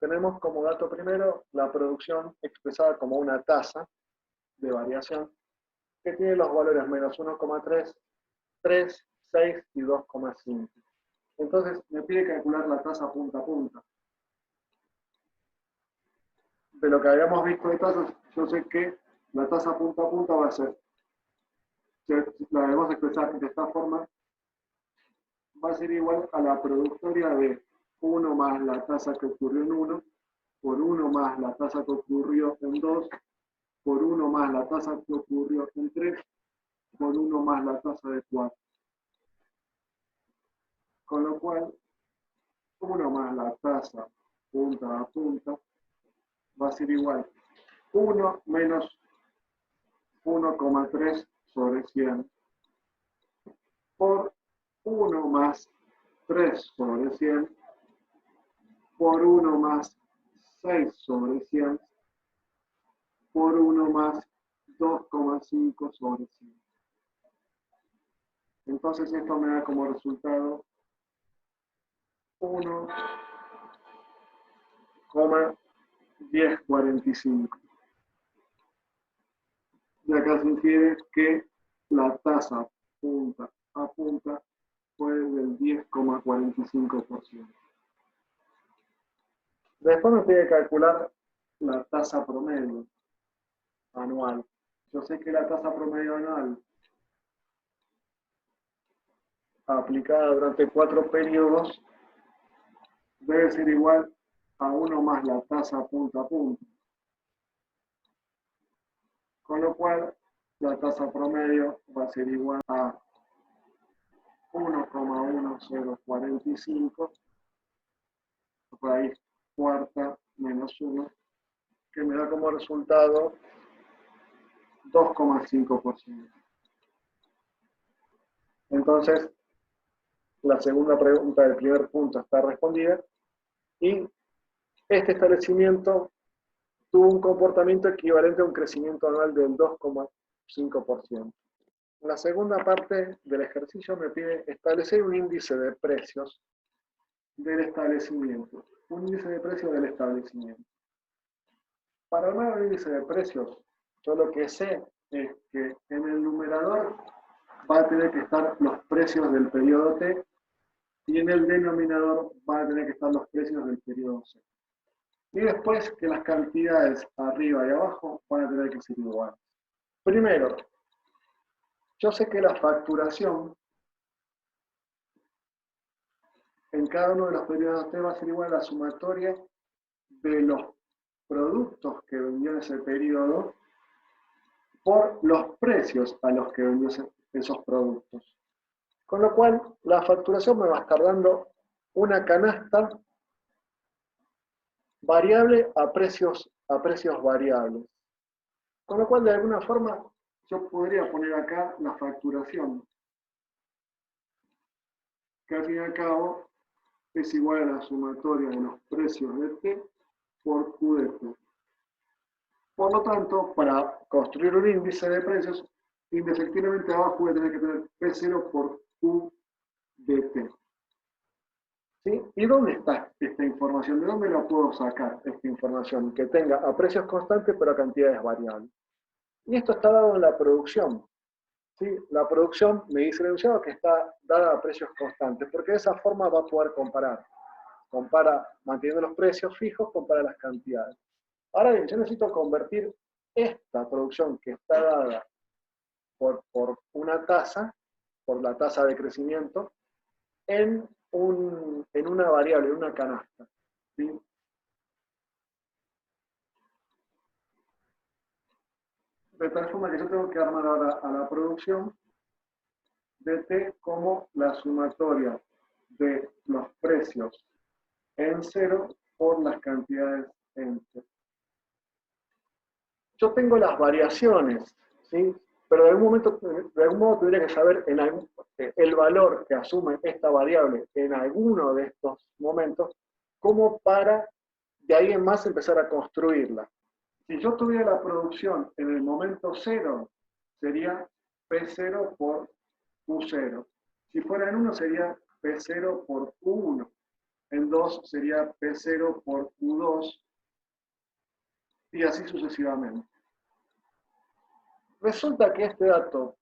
A: Tenemos como dato primero la producción expresada como una tasa de variación, que tiene los valores menos 1,3, 3, 6 y 2,5. Entonces me pide calcular la tasa punta a punta. De lo que habíamos visto de tasas, yo sé que la tasa punta a punta va a ser, si la debemos expresar de esta forma, va a ser igual a la productoria de 1 más la tasa que ocurrió en 1, por 1 más la tasa que ocurrió en 2, por 1 más la tasa que ocurrió en 3, por 1 más la tasa de 4. Con lo cual, 1 más la tasa punta a punta va a ser igual 1 menos 1,3 sobre 100 por 1 más 3 sobre 100 por 1 más 6 sobre 100 por 1 más 2,5 sobre 100. Entonces esto me da como resultado 1,1045. Y acá se infiere que la tasa punta a punta fue del 10,45%. Después me pide calcular la tasa promedio anual. Yo sé que la tasa promedio anual aplicada durante 4 periodos debe ser igual a 1 más la tasa punto a punto. Con lo cual, la tasa promedio va a ser igual a 1,1045, por ahí cuarta menos 1, que me da como resultado 2,5%. Entonces, la segunda pregunta del primer punto está respondida y este establecimiento tuvo un comportamiento equivalente a un crecimiento anual del 2,5%. La segunda parte del ejercicio me pide establecer un índice de precios del establecimiento. Un índice de precios del establecimiento. Para armar un índice de precios, yo lo que sé es que en el numerador va a tener que estar los precios del periodo T y en el denominador van a tener que estar los precios del periodo C. Y después que las cantidades arriba y abajo van a tener que ser iguales. Primero, yo sé que la facturación en cada uno de los periodos T va a ser igual a la sumatoria de los productos que vendió en ese periodo por los precios a los que vendió esos productos. Con lo cual, la facturación me va a estar dando una canasta variable a precios variables. Con lo cual, de alguna forma, yo podría poner acá la facturación, que al fin y al cabo es igual a la sumatoria de los precios de T por Q de T. Por lo tanto, para construir un índice de precios, indefectiblemente abajo voy a tener que tener P0 por Q de T. ¿Sí? ¿Y dónde está esta información? ¿De dónde la puedo sacar esta información? Que tenga a precios constantes pero a cantidades variables. Y esto está dado en la producción. ¿Sí? La producción me dice el enunciado que está dada a precios constantes, porque de esa forma va a poder comparar. Compara manteniendo los precios fijos, compara las cantidades. Ahora bien, yo necesito convertir esta producción que está dada por una tasa, por la tasa de crecimiento, en una variable, en una canasta. ¿Sí? De tal forma que yo tengo que armar ahora a la producción de T como la sumatoria de los precios en cero por las cantidades en T. Yo tengo las variaciones, ¿sí? Pero de algún modo tendría que saber el valor que asume esta variable en alguno de estos momentos, como para de ahí en más empezar a construirla. Si yo tuviera la producción en el momento 0, sería P0 por Q0. Si fuera en 1 sería P0 por Q1. En 2 sería P0 por Q2 y así sucesivamente. Resulta que este dato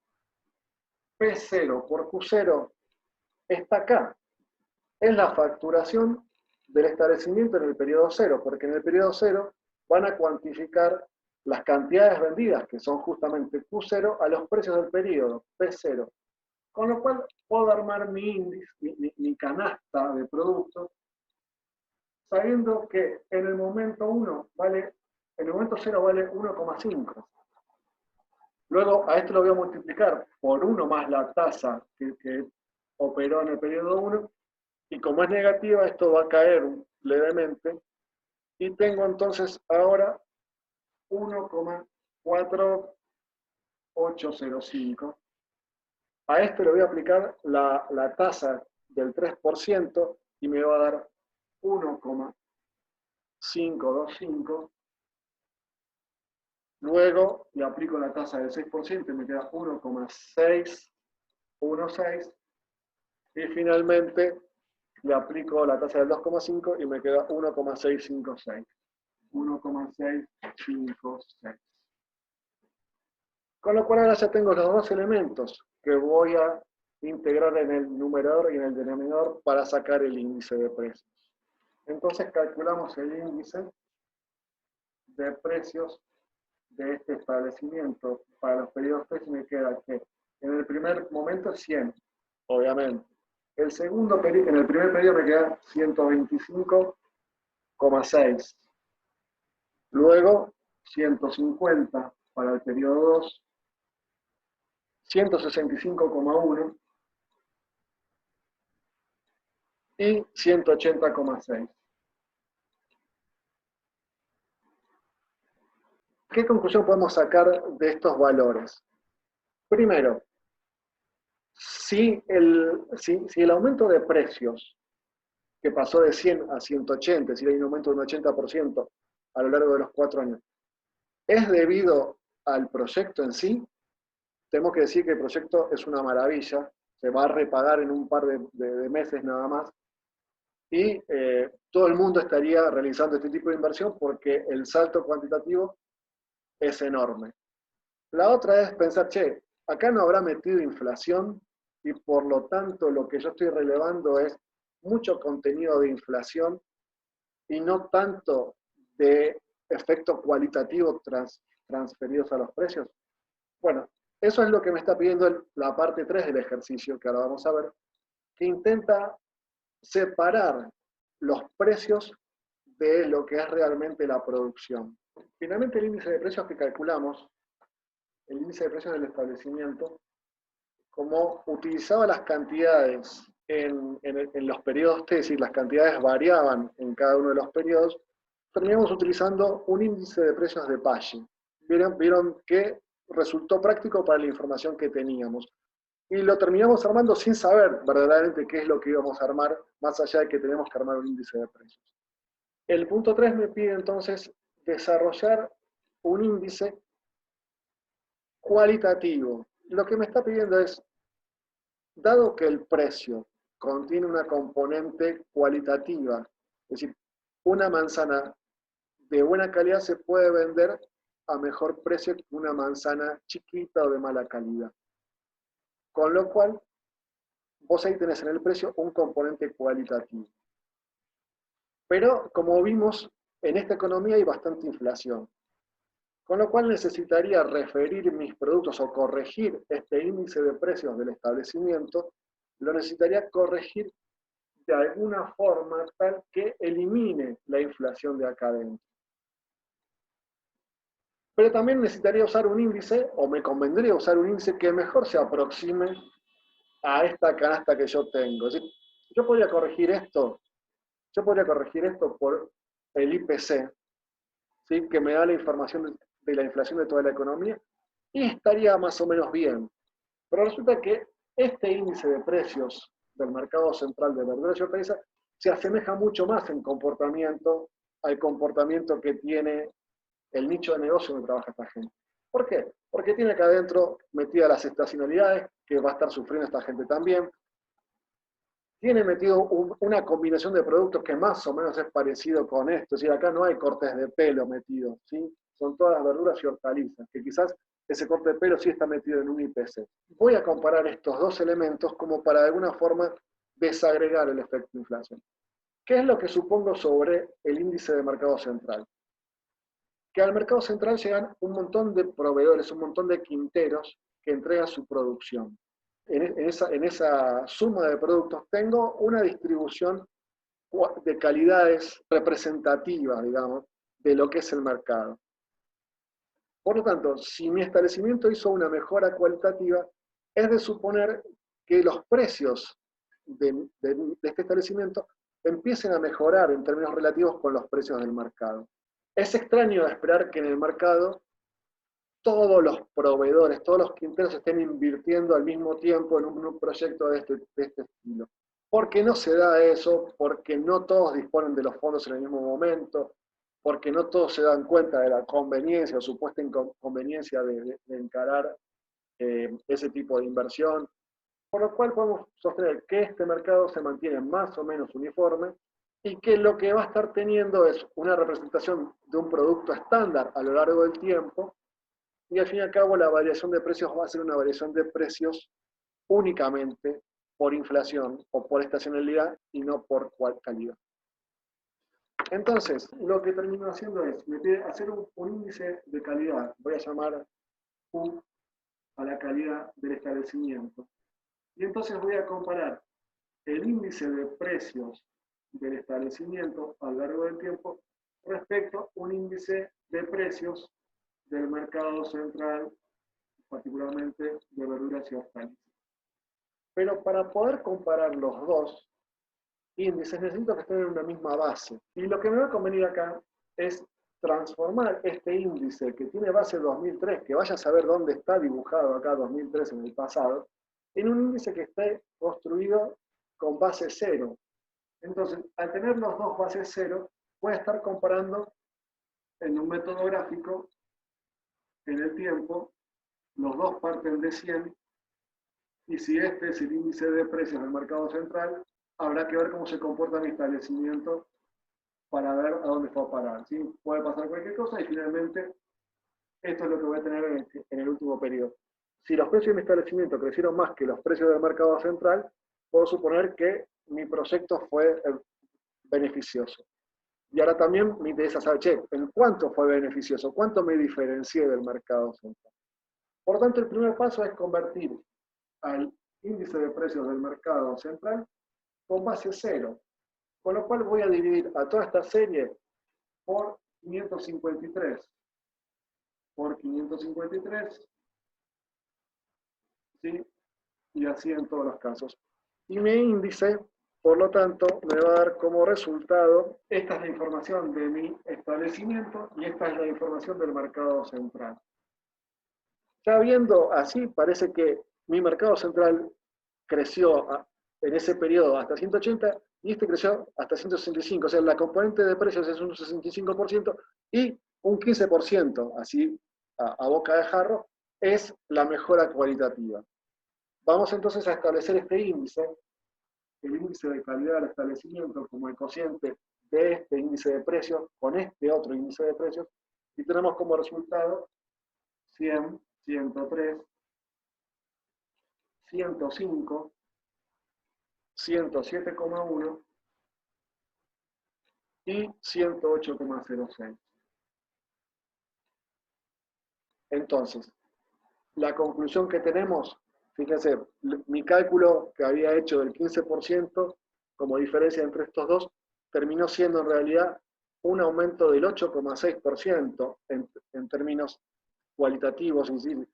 A: P0 por Q0 está acá. Es la facturación del establecimiento en el periodo 0, porque en el periodo 0 van a cuantificar las cantidades vendidas, que son justamente Q0, a los precios del periodo, P0. Con lo cual puedo armar mi índice, mi canasta de productos, sabiendo que en el momento 1 vale, en el momento 0 vale 1,5. Luego a esto lo voy a multiplicar por 1 más la tasa que operó en el periodo 1, y como es negativa, esto va a caer levemente, y tengo entonces ahora 1,4805. A esto le voy a aplicar la tasa del 3% y me va a dar 1,525. Luego le aplico la tasa del 6% y me queda 1,616. Y finalmente le aplico la tasa del 2,5 y me queda 1,656. 1,656. Con lo cual ahora ya tengo los dos elementos que voy a integrar en el numerador y en el denominador para sacar el índice de precios. Entonces calculamos el índice de precios de este establecimiento para los periodos 3 me queda que en el primer momento 100, obviamente. En el primer periodo me queda 125,6. Luego 150 para el periodo 2, 165,1 y 180,6. ¿Qué conclusión podemos sacar de estos valores? Primero, si el aumento de precios, que pasó de 100 a 180, es decir, hay un aumento de un 80% a lo largo de los 4 años, es debido al proyecto en sí, tenemos que decir que el proyecto es una maravilla, se va a repagar en un par de meses nada más, y todo el mundo estaría realizando este tipo de inversión porque el salto cuantitativo es enorme. La otra es pensar, che, acá no habrá metido inflación y por lo tanto lo que yo estoy relevando es mucho contenido de inflación y no tanto de efectos cualitativos transferidos a los precios. Bueno, eso es lo que me está pidiendo la parte 3 del ejercicio, que ahora vamos a ver, que intenta separar los precios de lo que es realmente la producción. Finalmente, el índice de precios que calculamos, el índice de precios del establecimiento, como utilizaba las cantidades en los periodos T, es decir, las cantidades variaban en cada uno de los periodos, terminamos utilizando un índice de precios de Paget. Vieron que resultó práctico para la información que teníamos. Y lo terminamos armando sin saber verdaderamente qué es lo que íbamos a armar, más allá de que tenemos que armar un índice de precios. El punto 3 me pide entonces desarrollar un índice cualitativo. Lo que me está pidiendo es, dado que el precio contiene una componente cualitativa, es decir, una manzana de buena calidad se puede vender a mejor precio que una manzana chiquita o de mala calidad. Con lo cual, vos ahí tenés en el precio un componente cualitativo. Pero, como vimos, en esta economía hay bastante inflación. Con lo cual necesitaría referir mis productos o corregir este índice de precios del establecimiento, lo necesitaría corregir de alguna forma tal que elimine la inflación de acá adentro. Pero también necesitaría usar un índice, o me convendría usar un índice que mejor se aproxime a esta canasta que yo tengo. Es decir, yo podría corregir esto por el IPC, ¿sí? Que me da la información de la inflación de toda la economía, y estaría más o menos bien. Pero resulta que este índice de precios del mercado central de verduras y hortalizas se asemeja mucho más en comportamiento al comportamiento que tiene el nicho de negocio donde trabaja esta gente. ¿Por qué? Porque tiene acá adentro metidas las estacionalidades, que va a estar sufriendo esta gente también. Tiene metido una combinación de productos que más o menos es parecido con esto. Es decir, acá no hay cortes de pelo metidos, ¿sí? Son todas verduras y hortalizas, que quizás ese corte de pelo sí está metido en un IPC. Voy a comparar estos dos elementos como para de alguna forma desagregar el efecto inflación. ¿Qué es lo que supongo sobre el índice de mercado central? Que al mercado central llegan un montón de proveedores, un montón de quinteros que entregan su producción. En esa suma de productos tengo una distribución de calidades representativas, digamos, de lo que es el mercado. Por lo tanto, si mi establecimiento hizo una mejora cualitativa, es de suponer que los precios de este establecimiento empiecen a mejorar en términos relativos con los precios del mercado. Es extraño esperar que en el mercado todos los proveedores, todos los quinteros estén invirtiendo al mismo tiempo en un proyecto de este estilo. Porque no se da eso, porque no todos disponen de los fondos en el mismo momento, porque no todos se dan cuenta de la conveniencia o supuesta inconveniencia de encarar ese tipo de inversión. Por lo cual podemos sostener que este mercado se mantiene más o menos uniforme y que lo que va a estar teniendo es una representación de un producto estándar a lo largo del tiempo, y al fin y al cabo la variación de precios va a ser una variación de precios únicamente por inflación o por estacionalidad y no por calidad. Entonces, lo que termino haciendo es, me pide hacer un índice de calidad. Voy a llamar Q a la calidad del establecimiento. Y entonces voy a comparar el índice de precios del establecimiento a lo largo del tiempo respecto a un índice de precios del mercado central, particularmente de verduras y hortalizas. Pero para poder comparar los dos índices necesito que estén en una misma base. Y lo que me va a convenir acá es transformar este índice que tiene base 2003, que vaya a saber dónde está dibujado acá 2003 en el pasado, en un índice que esté construido con base 0. Entonces, al tener los dos bases 0, voy a estar comparando en un método gráfico, en el tiempo, los dos parten de 100, y si este es el índice de precios del mercado central, habrá que ver cómo se comporta mi establecimiento para ver a dónde fue a parar. ¿Sí? Puede pasar cualquier cosa y finalmente esto es lo que voy a tener en el último periodo. Si los precios de mi establecimiento crecieron más que los precios del mercado central, puedo suponer que mi proyecto fue beneficioso. Y ahora también me interesa saber, che, ¿en cuánto fue beneficioso? ¿Cuánto me diferencié del mercado central? Por tanto, el primer paso es convertir al índice de precios del mercado central con base 0. Con lo cual voy a dividir a toda esta serie por 553. Por 553. ¿Sí? Y así en todos los casos. Y mi índice, por lo tanto, me va a dar como resultado, esta es la información de mi establecimiento y esta es la información del mercado central. Ya viendo así, parece que mi mercado central creció en ese periodo hasta 180 y este creció hasta 165. O sea, la componente de precios es un 65% y un 15%, así a boca de jarro, es la mejora cualitativa. Vamos entonces a establecer este índice, el índice de calidad del establecimiento como el cociente de este índice de precios con este otro índice de precios y tenemos como resultado 100, 103, 105, 107,1 y 108,06. Entonces, la conclusión que tenemos, fíjense, mi cálculo que había hecho del 15% como diferencia entre estos dos, terminó siendo en realidad un aumento del 8,6% en términos cualitativos, es decir,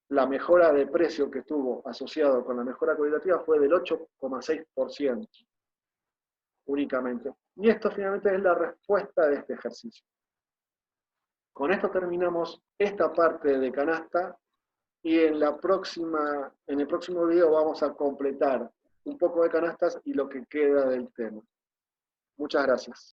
A: la mejora de precio que estuvo asociado con la mejora cualitativa fue del 8,6% únicamente. Y esto finalmente es la respuesta de este ejercicio. Con esto terminamos esta parte de canasta y en el próximo video vamos a completar un poco de canastas y lo que queda del tema. Muchas gracias.